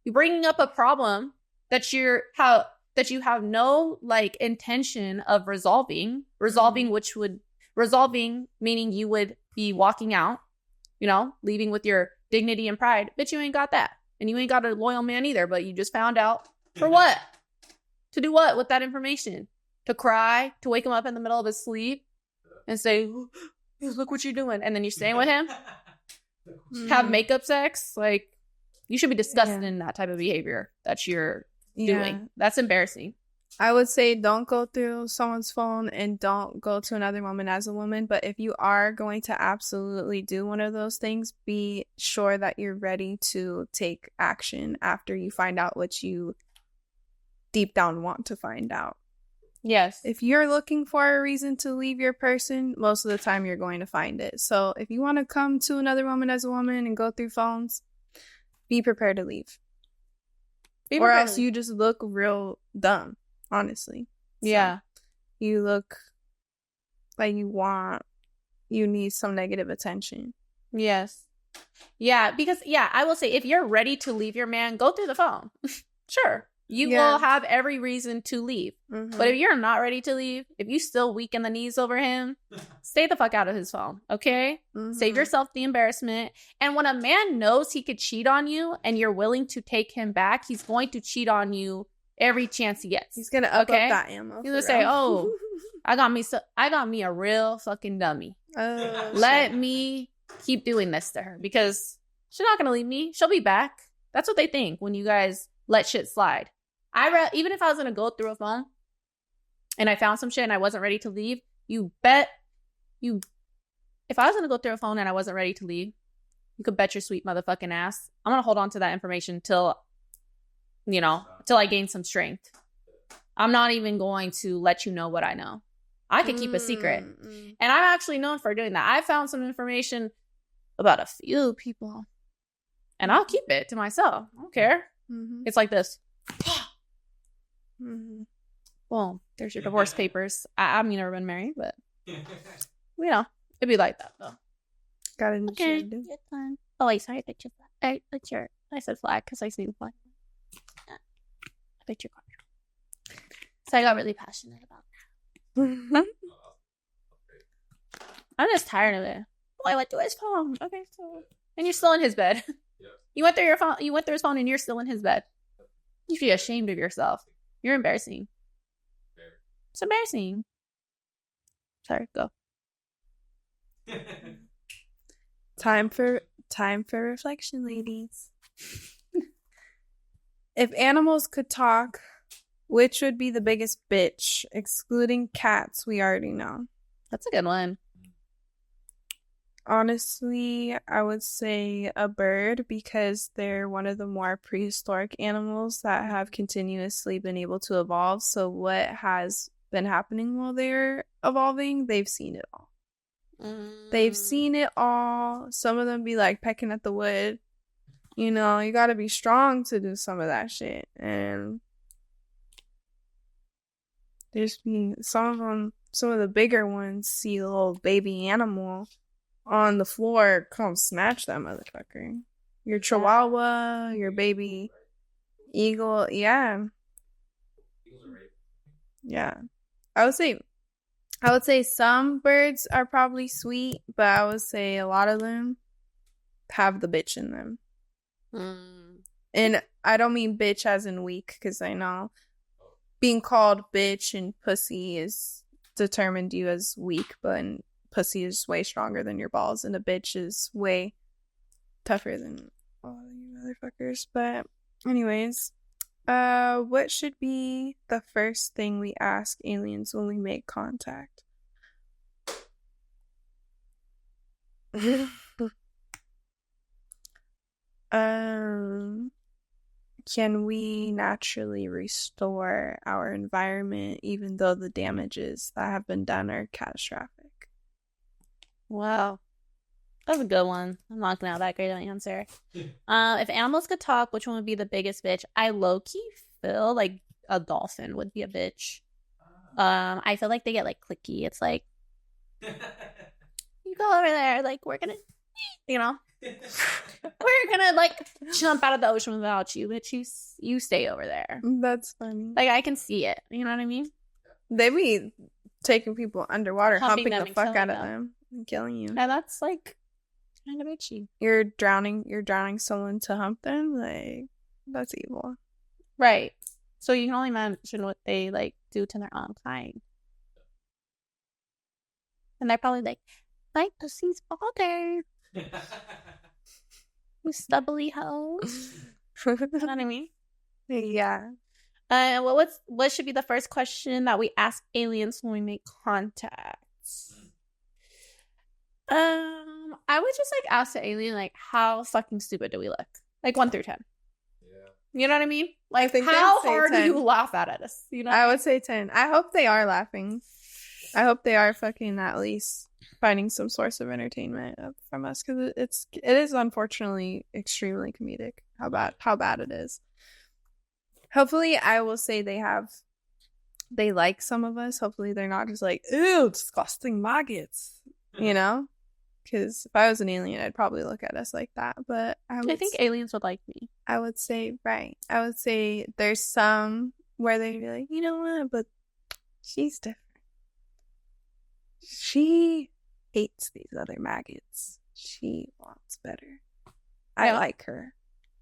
You're bringing up a problem that you have no like intention of resolving, meaning you would be walking out, you know, leaving with your dignity and pride. Bitch, you ain't got that. And you ain't got a loyal man either, but you just found out for what? To do what with that information? To cry, to wake him up in the middle of his sleep and say, look what you're doing. And then you're staying with him. Have makeup sex. Like, you should be disgusted in that type of behavior that you're doing. That's embarrassing. I would say don't go through someone's phone and don't go to another woman as a woman. But if you are going to absolutely do one of those things, be sure that you're ready to take action after you find out what you deep down want to find out. Yes. If you're looking for a reason to leave your person, most of the time you're going to find it. So if you want to come to another woman as a woman and go through phones, be prepared to leave. Or else you just look real dumb, honestly. Yeah. So you look like you need some negative attention. Yes. Yeah, because, I will say, if you're ready to leave your man, go through the phone. Sure. You will have every reason to leave. But if you're not ready to leave, if you still weak in the knees over him, stay the fuck out of his phone, okay? Save yourself the embarrassment. And when a man knows he could cheat on you and you're willing to take him back, he's going to cheat on you every chance he gets. He's going to up that ammo. He's going to say, oh, I got me a real fucking dummy. Let me keep doing this to her because she's not going to leave me. She'll be back. That's what they think when you guys let shit slide. Even if I was going to go through a phone and I found some shit and I wasn't ready to leave, if I was going to go through a phone and I wasn't ready to leave, you could bet your sweet motherfucking ass I'm going to hold on to that information till I gain some strength. I'm not even going to let you know what I know. I could keep a secret. And I'm actually known for doing that. I found some information about a few people and I'll keep it to myself. I don't care. It's like this. Well, there's your divorce papers. I've never been married, but it'd be like that though. Got it. Okay. Oh wait, sorry, I picked your flag. I said flag because I see the flag. I picked your card. So I got really passionate about that. I'm just tired of it. Oh, I went through his phone. Okay, so and you're still in his bed. You went through your phone. You went through his phone, and you're still in his bed. You should be ashamed of yourself. You're embarrassing. It's embarrassing. Sorry, go. Time for reflection, ladies. If animals could talk, which would be the biggest bitch? Excluding cats, we already know. That's a good one. Honestly, I would say a bird because they're one of the more prehistoric animals that have continuously been able to evolve. So what has been happening while they're evolving, they've seen it all. They've seen it all. Some of them be like pecking at the wood. You know, you gotta be strong to do some of that shit. And there's been some of the bigger ones see a little baby animal on the floor, come snatch that motherfucker. Your chihuahua, your baby eagle. Yeah. Yeah. I would say some birds are probably sweet, but I would say a lot of them have the bitch in them. And I don't mean bitch as in weak, because I know being called bitch and pussy is determined you as weak, but pussy is way stronger than your balls, and a bitch is way tougher than all you motherfuckers. But anyways, what should be the first thing we ask aliens when we make contact? Can we naturally restore our environment even though the damages that have been done are catastrophic? Wow. That's a good one. I'm not gonna have that great of an answer. If animals could talk, which one would be the biggest bitch? I low-key feel like a dolphin would be a bitch. I feel like they get like cliquey. It's like you go over there, like we're gonna, you know, we're gonna like jump out of the ocean without you, but you stay over there. That's funny. Like I can see it. You know what I mean? They be taking people underwater, humping them the and fuck out killing of them and killing you. And that's like kind of bitchy. You're drowning someone to hump them? Like, that's evil. Right. So you can only imagine what they like do to their own kind. And they're probably like, my pussy's water. You stubbly hoes. You know what I mean? Yeah. What should be the first question that we ask aliens when we make contact? I would just like ask the alien like, how fucking stupid do we look? Like 1 through 10. Yeah. You know what I mean? Like, how hard 10. do you laugh at us? You know? I would say 10. I hope they are laughing. I hope they are fucking at least finding some source of entertainment from us, because it is unfortunately extremely comedic how bad it is. Hopefully, I will say they like some of us. Hopefully, they're not just like, ew, disgusting maggots, you know? Because if I was an alien, I'd probably look at us like that. But I think aliens would like me. I would say, right. I would say there's some where they'd be like, you know what? But she's different. She hates these other maggots. She wants better. I like her.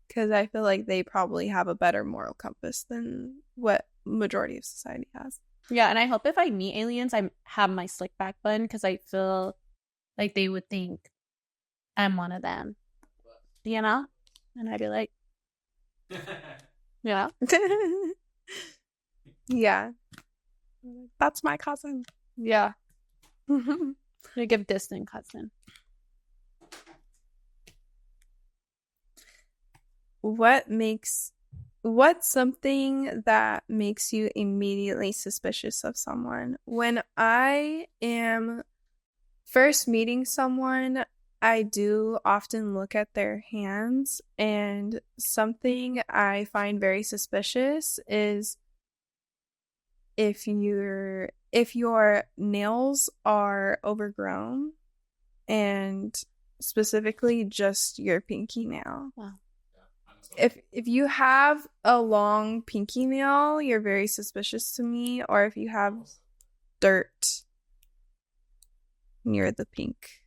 Because I feel like they probably have a better moral compass than what majority of society has. Yeah, and I hope if I meet aliens, I have my slick back bun, because I feel like they would think I'm one of them. You know? And I'd be like, yeah. Yeah. That's my cousin. Yeah. You give distant cousin. What's something that makes you immediately suspicious of someone? When I am first meeting someone, I do often look at their hands, and something I find very suspicious is if your nails are overgrown, and specifically just your pinky nail. Wow. If you have a long pinky nail, you're very suspicious to me. Or if you have dirt near the pink,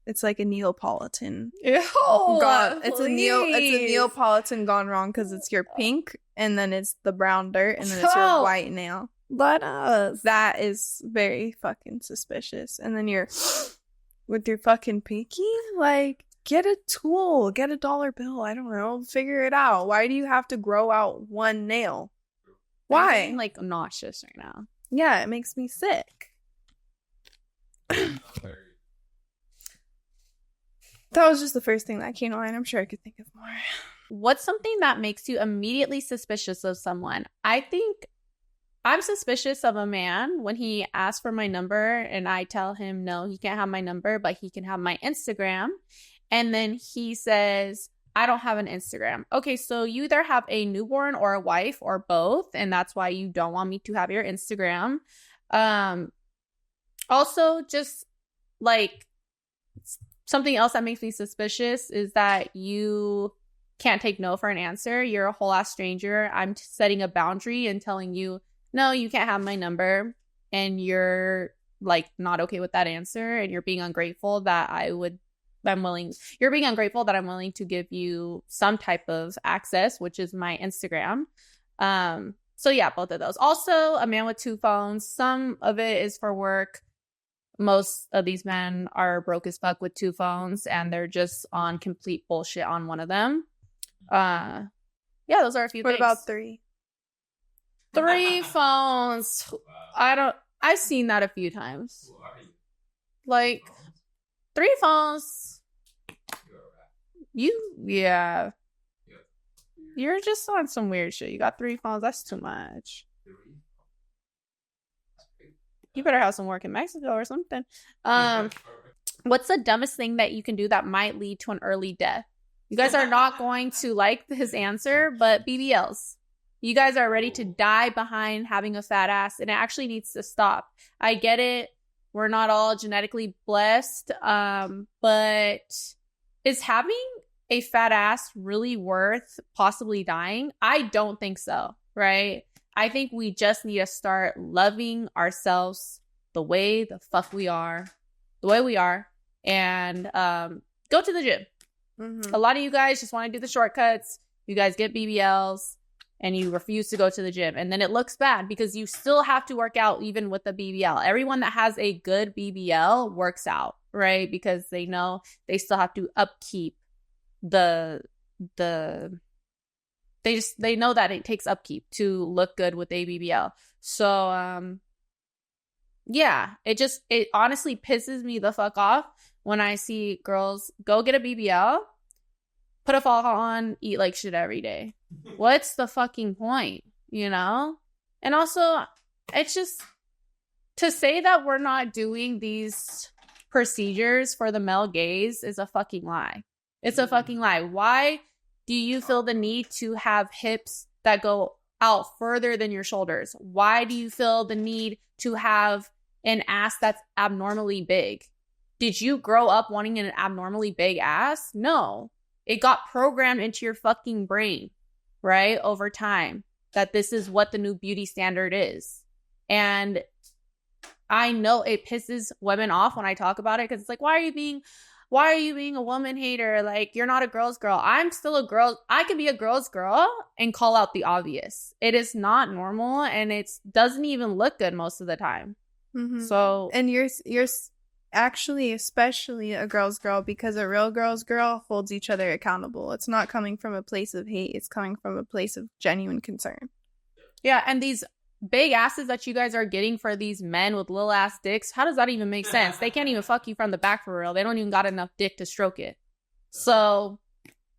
it's like a Neapolitan. It's a Neapolitan gone wrong, because it's your pink, and then it's the brown dirt, and then it's your white nail. That is very fucking suspicious. And then you're with your fucking pinky, like, get a tool, get a dollar bill. I don't know. Figure it out. Why do you have to grow out one nail? Why? I'm like nauseous right now. Yeah, it makes me sick. That was just the first thing that came to mind. I'm sure I could think of more. What's something that makes you immediately suspicious of someone? I think I'm suspicious of a man when he asks for my number and I tell him no, he can't have my number, but he can have my Instagram. And then he says, I don't have an Instagram. Okay, so you either have a newborn or a wife or both, and that's why you don't want me to have your Instagram. Also, just like something else that makes me suspicious is that you can't take no for an answer. You're a whole ass stranger. I'm setting a boundary and telling you, no, you can't have my number. And you're like not okay with that answer. And you're being ungrateful that you're being ungrateful that I'm willing to give you some type of access, which is my Instagram. So yeah, both of those. Also, a man with 2 phones. Some of it is for work. Most of these men are broke as fuck with 2 phones, and they're just on complete bullshit on one of them. Yeah, those are a few What things. about 3? 3 phones. I've seen that a few times. Like 3 phones. Yeah. You're just on some weird shit. You got 3 phones. That's too much. You better have some work in Mexico or something. What's the dumbest thing that you can do that might lead to an early death? You guys are not going to like his answer, but BBLs. You guys are ready to die behind having a fat ass, and it actually needs to stop. I get it. We're not all genetically blessed, but is having a fat ass really worth possibly dying? I don't think so, right? I think we just need to start loving ourselves the way the fuck we are, and go to the gym. Mm-hmm. A lot of you guys just want to do the shortcuts. You guys get BBLs and you refuse to go to the gym. And then it looks bad because you still have to work out even with the BBL. Everyone that has a good BBL works out, right? Because they know they still have to upkeep they know that it takes upkeep to look good with a BBL. So yeah, it honestly pisses me the fuck off when I see girls go get a BBL, put a fall on, eat like shit every day. What's the fucking point, you know? And also, it's just to say that we're not doing these procedures for the male gaze is a fucking lie. It's a fucking lie. Why do you feel the need to have hips that go out further than your shoulders? Why do you feel the need to have an ass that's abnormally big? Did you grow up wanting an abnormally big ass? No. It got programmed into your fucking brain, right? Over time, that this is what the new beauty standard is. And I know it pisses women off when I talk about it because it's like, why are you being a woman hater? Like, you're not a girl's girl. I'm still a girl. I can be a girl's girl and call out the obvious. It is not normal, and it doesn't even look good most of the time. Mm-hmm. So, and you're actually especially a girl's girl because a real girl's girl holds each other accountable. It's not coming from a place of hate. It's coming from a place of genuine concern. Yeah, and these big asses that you guys are getting for these men with little ass dicks, how does that even make sense? They can't even fuck you from the back for real. They don't even got enough dick to stroke it. So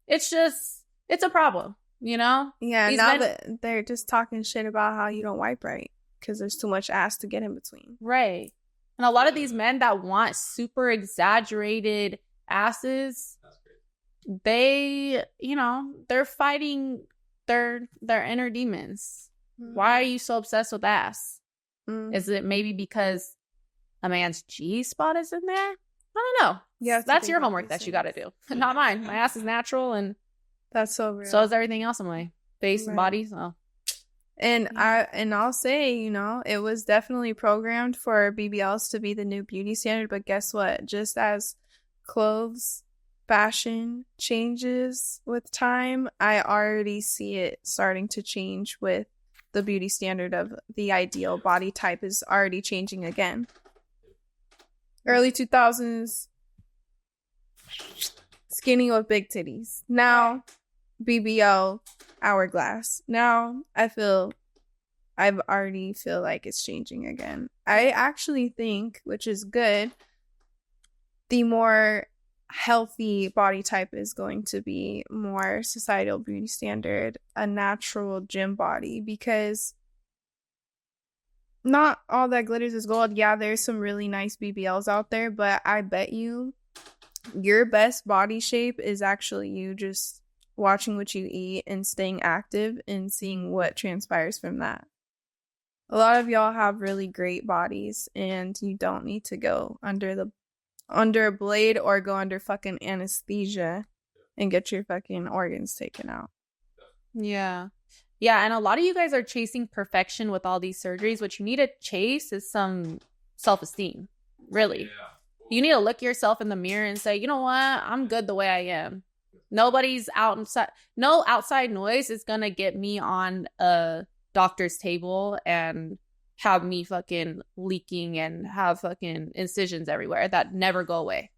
it's a problem, you know? Yeah, now that they're just talking shit about how you don't wipe right because there's too much ass to get in between. Right. And a lot of these men that want super exaggerated asses, they're fighting their inner demons. Why are you so obsessed with ass? Is it maybe because a man's G-spot is in there? I don't know. Yeah, that's your homework that you got to do. Not mine. My ass is natural, and that's so real. So is everything else on my face and body. So, and I'll say, it was definitely programmed for BBLs to be the new beauty standard. But guess what? Just as clothes, fashion changes with time, I already see it starting to change with the beauty standard of the ideal body type is already changing again. Early 2000s, skinny with big titties. Now, BBL, hourglass. Now, I already feel like it's changing again. I actually think, which is good, the more healthy body type is going to be more societal beauty standard, a natural gym body, because not all that glitters is gold. Yeah, there's some really nice BBLs out there, but I bet you your best body shape is actually you just watching what you eat and staying active and seeing what transpires from that. A lot of y'all have really great bodies and you don't need to go under the under a blade or go under fucking anesthesia and get your fucking organs taken out. Yeah. Yeah, and a lot of you guys are chasing perfection with all these surgeries. What you need to chase is some self-esteem, really. Yeah. You need to look yourself in the mirror and say, you know what? I'm good the way I am. Nobody's outside. No outside noise is going to get me on a doctor's table and have me fucking leaking and have fucking incisions everywhere that never go away.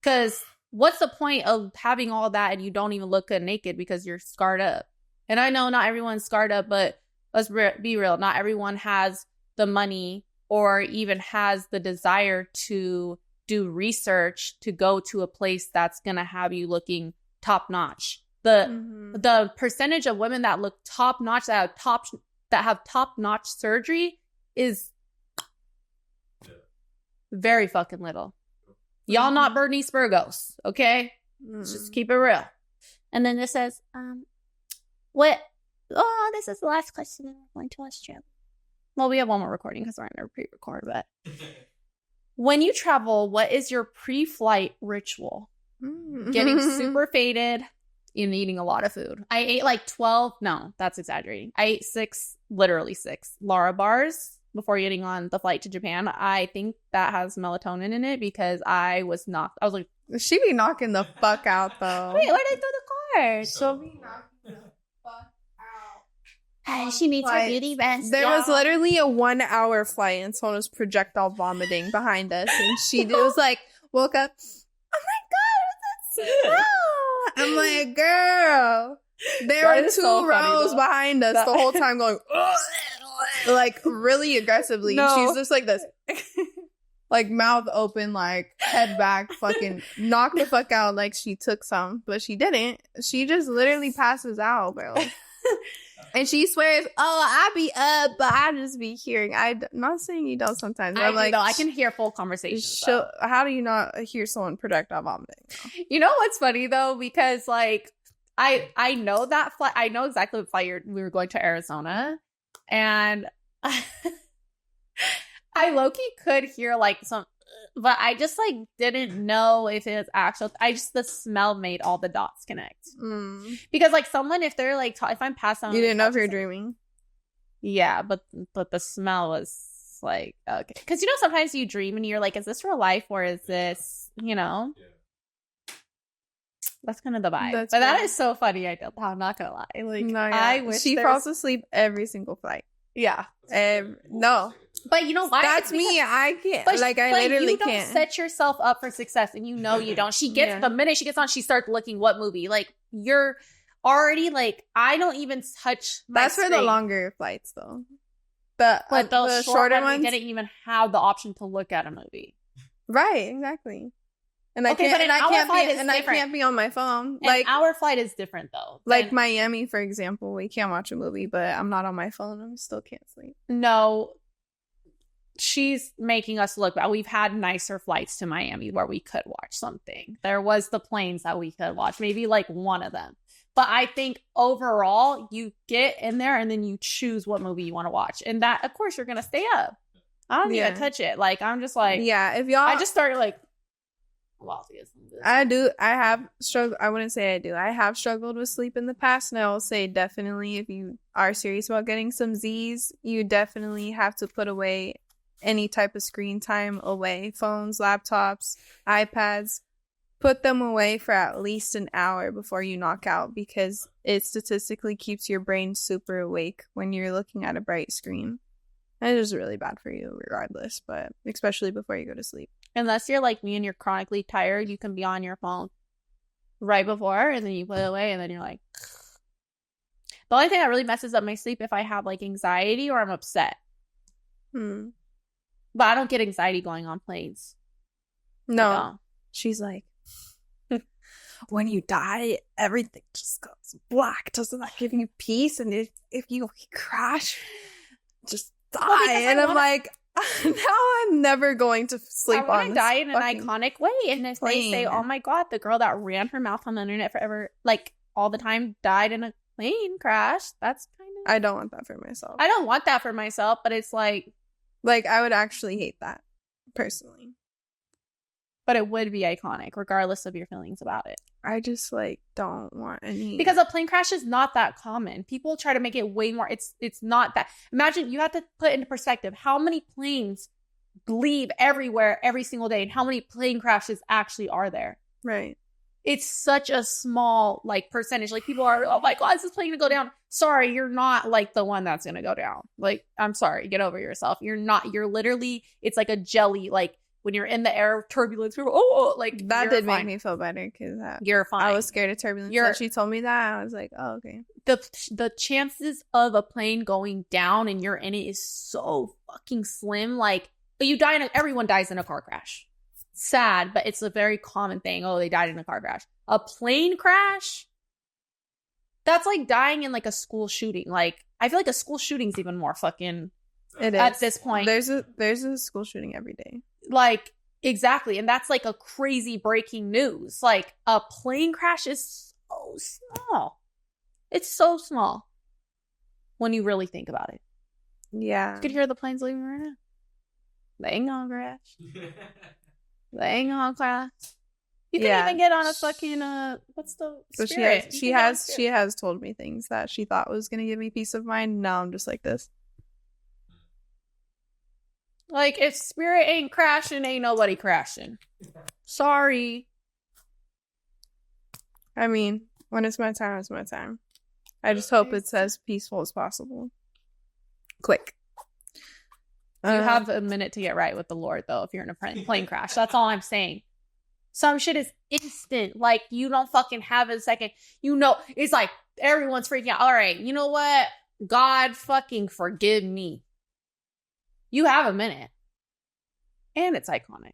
Because what's the point of having all that and you don't even look good naked because you're scarred up? And I know not everyone's scarred up, but let's be real. Not everyone has the money or even has the desire to do research to go to a place that's going to have you looking top notch. The percentage of women that look top notch, that have top notch surgery is very fucking little. Y'all not Bernice Burgos, okay? Let's just keep it real. And then this says, this is the last question. I'm going to Australia. Well, we have one more recording because we're in a pre-record, but when you travel, what is your pre-flight ritual? Getting super faded and eating a lot of food. I ate like 12. No, that's exaggerating. I ate literally six Lara bars before getting on the flight to Japan. I think that has melatonin in it because I was knocked. I was like, she be knocking the fuck out though. Wait, where did I throw the card? She'll be knocking the fuck out. She needs her beauty rest. There was literally a 1 hour flight and someone was projectile vomiting behind us, and she was like, woke up. Oh my god, what's that smell? I'm like, girl, there were two rows behind us the whole time going, like really aggressively. No. She's just like this, like mouth open, like head back, fucking knocked the fuck out like she took some, but she didn't. She just literally passes out, bro. And she swears, I be up, but I just be hearing. I'm not saying you don't sometimes. I'm like, I can hear full conversations. How do you not hear someone projectile vomiting? You know what's funny though? Because like, I know that flight. I know exactly what flight we were going to Arizona, and I low-key could hear like some, but I just like didn't know if it was actual. The smell made all the dots connect. Because like someone, if they're like, if I'm passed on, you didn't know if you're dreaming. Yeah, but the smell was like, okay. Because you know, sometimes you dream and you're like, is this real life or is this, you know? Yeah. That's kind of the vibe. That is so funny. I'm not gonna lie. Like, no, yeah. I wish she falls asleep every single flight. Yeah. No. But you know why? That's me. I can't. I literally you don't can't. Set yourself up for success, and you know you don't. She gets the minute she gets on, she starts looking what movie. Like you're already like, I don't even touch. That's for the longer flights, though. But the shorter ones didn't even have the option to look at a movie. Right. Exactly. And I can't be on my phone. Like our flight is different though. Like Miami, for example, we can't watch a movie, but I'm not on my phone. I still can't sleep. No, she's making us look bad. We've had nicer flights to Miami where we could watch something. There was the planes that we could watch, maybe like one of them. But I think overall, you get in there and then you choose what movie you want to watch, and that, of course, you're gonna stay up. I don't even touch it. Like I'm just like, if y'all, I just started like. I do. I have struggled. I wouldn't say I do. I have struggled with sleep in the past, and I will say definitely, if you are serious about getting some Z's, you definitely have to put away any type of screen time away. Phones, laptops, iPads, put them away for at least an hour before you knock out, because it statistically keeps your brain super awake when you're looking at a bright screen. And it is really bad for you regardless, but especially before you go to sleep. Unless you're like me and you're chronically tired, you can be on your phone right before and then you put it away and then you're like... The only thing that really messes up my sleep if I have like anxiety or I'm upset. But I don't get anxiety going on planes. No. She's like, when you die, everything just goes black. Doesn't that give you peace? And if you crash, just die. And I'm like... Now I'm never going to sleep on this. I die in an iconic way. And if they say, oh my God, the girl that ran her mouth on the internet forever, like all the time, died in a plane crash. That's kind of... I don't want that for myself. I don't want that for myself, but it's like... Like, I would actually hate that, personally. But it would be iconic, regardless of your feelings about it. I just like don't want any, because a plane crash is not that common. People try to make it way more. It's not that. Imagine, you have to put into perspective how many planes leave everywhere every single day, and how many plane crashes actually are there. Right. It's such a small like percentage. Like, people are, oh my god, is this plane gonna go down? Sorry, you're not like the one that's gonna go down. Like, I'm sorry, get over yourself. You're not. You're literally, it's like a jelly. Like, when you're in the air, turbulence, people, like, that did make me feel better, because you're fine. I was scared of turbulence. So she told me that, I was like, oh, okay. The chances of a plane going down and you're in it is so fucking slim. Like, but you die everyone dies in a car crash. Sad, but it's a very common thing. Oh, they died in a car crash. A plane crash? That's like dying in like a school shooting. Like, I feel like a school shooting's even more fucking. It is. At this point. There's a school shooting every day. Like, exactly. And that's like a crazy breaking news. Like, a plane crash is so small. It's so small when you really think about it. Yeah. You could hear the planes leaving right now. They ain't gonna crash. They ain't gonna crash. You can even get on a fucking what's the Spirit? But she has told me things that she thought was gonna give me peace of mind. Now I'm just like this. Like, if Spirit ain't crashing, ain't nobody crashing. Sorry. I mean, when it's my time, it's my time. I just hope it's as peaceful as possible. Quick. You have a minute to get right with the Lord, though, if you're in a plane crash. That's all I'm saying. Some shit is instant. Like, you don't fucking have a second. You know, it's like everyone's freaking out. All right, you know what? God fucking forgive me. You have a minute. And it's iconic.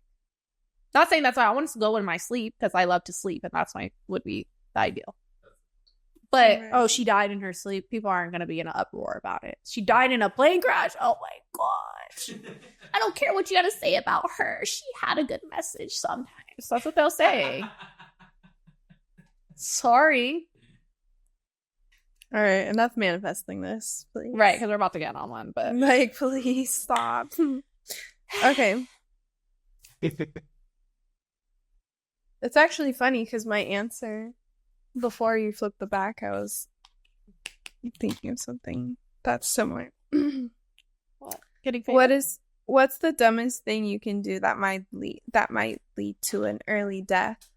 Not saying that's why I want to go in my sleep, because I love to sleep, and that's would be the ideal. But, right. Oh, she died in her sleep. People aren't going to be in an uproar about it. She died in a plane crash. Oh my gosh. I don't care what you got to say about her. She had a good message sometimes. That's what they'll say. Sorry. All right, enough manifesting this, please. Right, because we're about to get on one, but like, please stop. Okay. It's actually funny because my answer before you flipped the back, I was thinking of something that's similar. What? Getting famous? What's the dumbest thing you can do that might lead to an early death?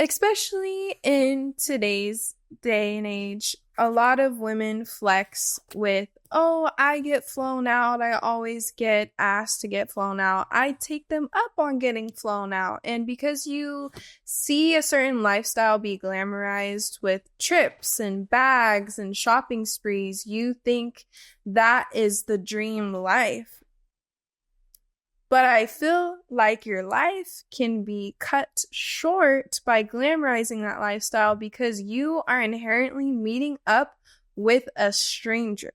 Especially in today's day and age, a lot of women flex with, oh, I get flown out. I always get asked to get flown out. I take them up on getting flown out. And because you see a certain lifestyle be glamorized with trips and bags and shopping sprees, you think that is the dream life. But I feel like your life can be cut short by glamorizing that lifestyle because you are inherently meeting up with a stranger.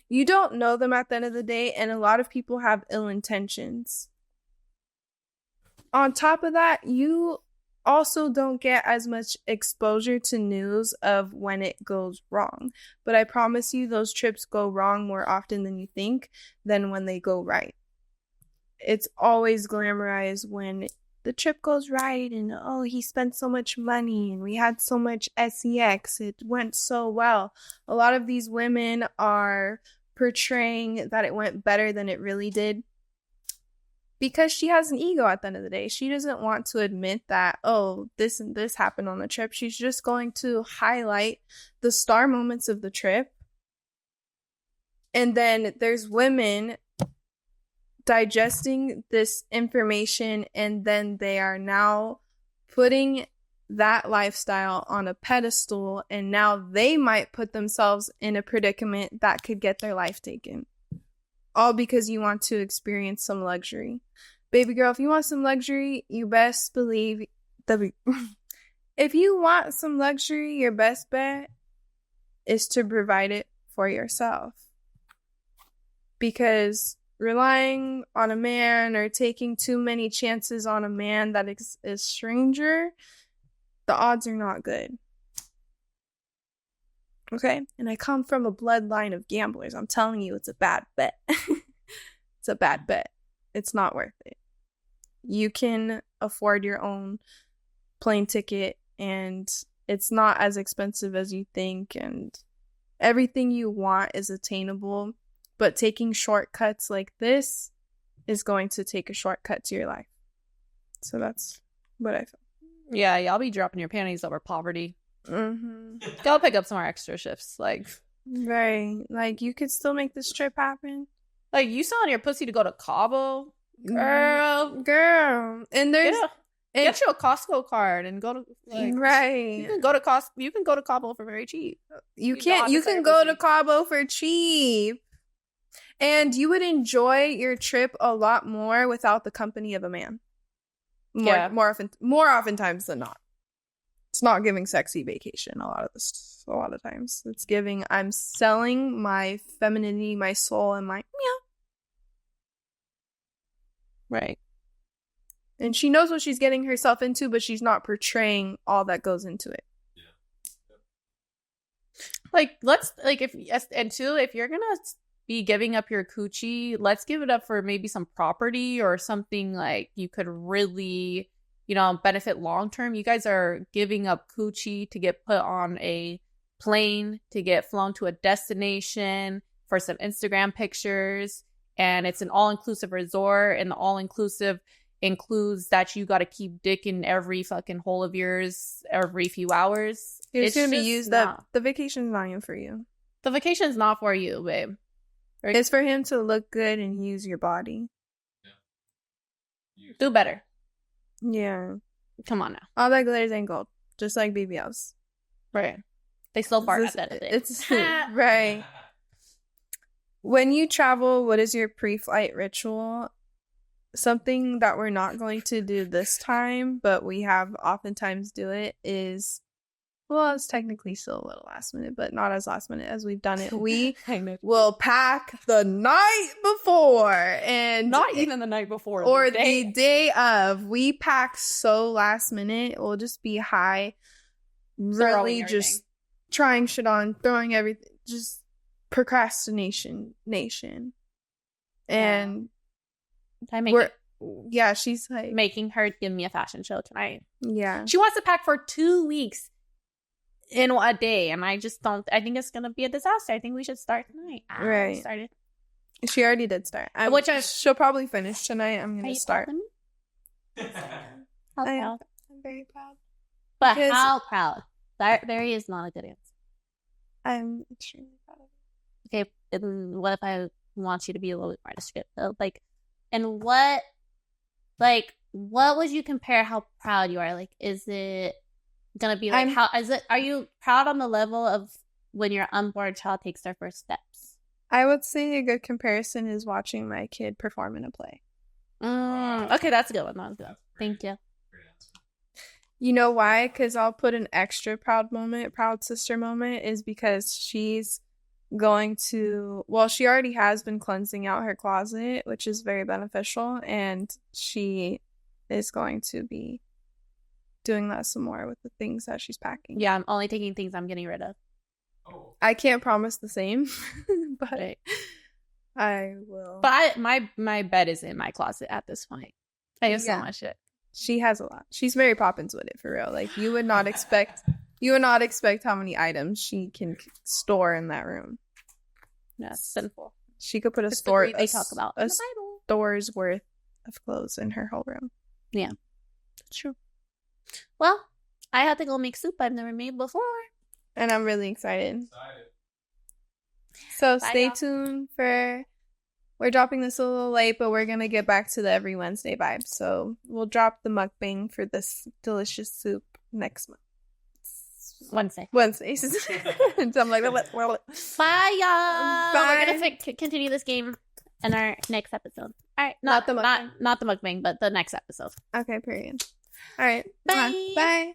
You don't know them at the end of the day, and a lot of people have ill intentions. On top of that, you also don't get as much exposure to news of when it goes wrong. But I promise you, those trips go wrong more often than you think than when they go right. It's always glamorized when the trip goes right and, oh, he spent so much money and we had so much sex. It went so well. A lot of these women are portraying that it went better than it really did because she has an ego at the end of the day. She doesn't want to admit that, oh, this and this happened on the trip. She's just going to highlight the star moments of the trip. And then there's women digesting this information, and then they are now putting that lifestyle on a pedestal, and now they might put themselves in a predicament that could get their life taken. All because you want to experience some luxury. Baby girl, if you want some luxury, you best believe if you want some luxury, your best bet is to provide it for yourself. Because relying on a man or taking too many chances on a man that is a stranger, the odds are not good. Okay? And I come from a bloodline of gamblers. I'm telling you, it's a bad bet. It's a bad bet. It's not worth it. you can afford your own plane ticket, and it's not as expensive as you think, and everything you want is attainable. But taking shortcuts like this is going to take a shortcut to your life. So that's what I feel. Yeah, y'all be dropping your panties over poverty. Mm-hmm. Go pick up some more extra shifts. Like, Right. Like, you could still make this trip happen. like you selling your pussy to go to Cabo, girl. And there's Get you a Costco card and go to right. You can go to You can go to Cabo for very cheap. You can go to Cabo for cheap. And you would enjoy your trip a lot more without the company of a man. More oftentimes than not. It's not giving sexy vacation a lot of times. It's giving I'm selling my femininity, my soul, and my meow. Right. And she knows what she's getting herself into, but she's not portraying all that goes into it. Like, if you're gonna be giving up your coochie, let's give it up for maybe some property or something like you could really, benefit long term. You guys are giving up coochie to get put on a plane, to get flown to a destination for some Instagram pictures, and it's an all-inclusive resort, and the all-inclusive includes that you got to keep dick in every fucking hole of yours every few hours. It's gonna be used up. The vacation's not even for you. The vacation's not for you, babe. It's for him to look good and use your body. Do better. Yeah. Come on now. All that glitters ain't gold. Just like BBLs. Right. They still fart at the end of the day. It's right. When you travel, what is your pre-flight ritual? Something that we're not going to do this time, but we have oftentimes do it is, well, it's technically still a little last minute, but not as last minute as we've done it. We will pack the night before, and not even the night before, or the day of. We pack so last minute. It will just be high, really just trying shit on, throwing everything, just procrastination nation. And she's like making her give me a fashion show tonight. Yeah. She wants to pack for 2 weeks in a day, and I think it's gonna be a disaster. I think we should start tonight. Right. Started. She already did start. She'll probably finish tonight. I'm gonna start. How proud? I'm very proud. But how proud? That very is not a good answer. I'm extremely proud of you. Okay, and what if I want you to be a little bit more descriptive? And what would you compare how proud you are? Like, is it gonna be like are you proud on the level of when your unborn child takes their first steps? I would say a good comparison is watching my kid perform in a play. Okay, that's a good one. That was good. Thank you. You know why? Because I'll put an extra proud sister moment is because she's going to, she already has been cleansing out her closet, which is very beneficial, and she is going to be doing that some more with the things that she's packing. Yeah, I'm only taking things I'm getting rid of. I can't promise the same, but I will. But my bed is in my closet at this point. I have so much shit. She has a lot. She's very Poppins with it, for real. Like, you would not expect how many items she can store in that room. That's sinful. She could put a store's worth of clothes in her whole room. Yeah. That's true. Well, I had to go make soup I've never made before. And I'm really excited. So stay tuned for... We're dropping this a little late, but we're going to get back to the every Wednesday vibe. So we'll drop the mukbang for this delicious soup next month. Wednesdays. So I'm like, bye, y'all. Bye. We're going to continue this game in our next episode. All right. Not the mukbang, but the next episode. Okay, period. All right. Bye. Bye.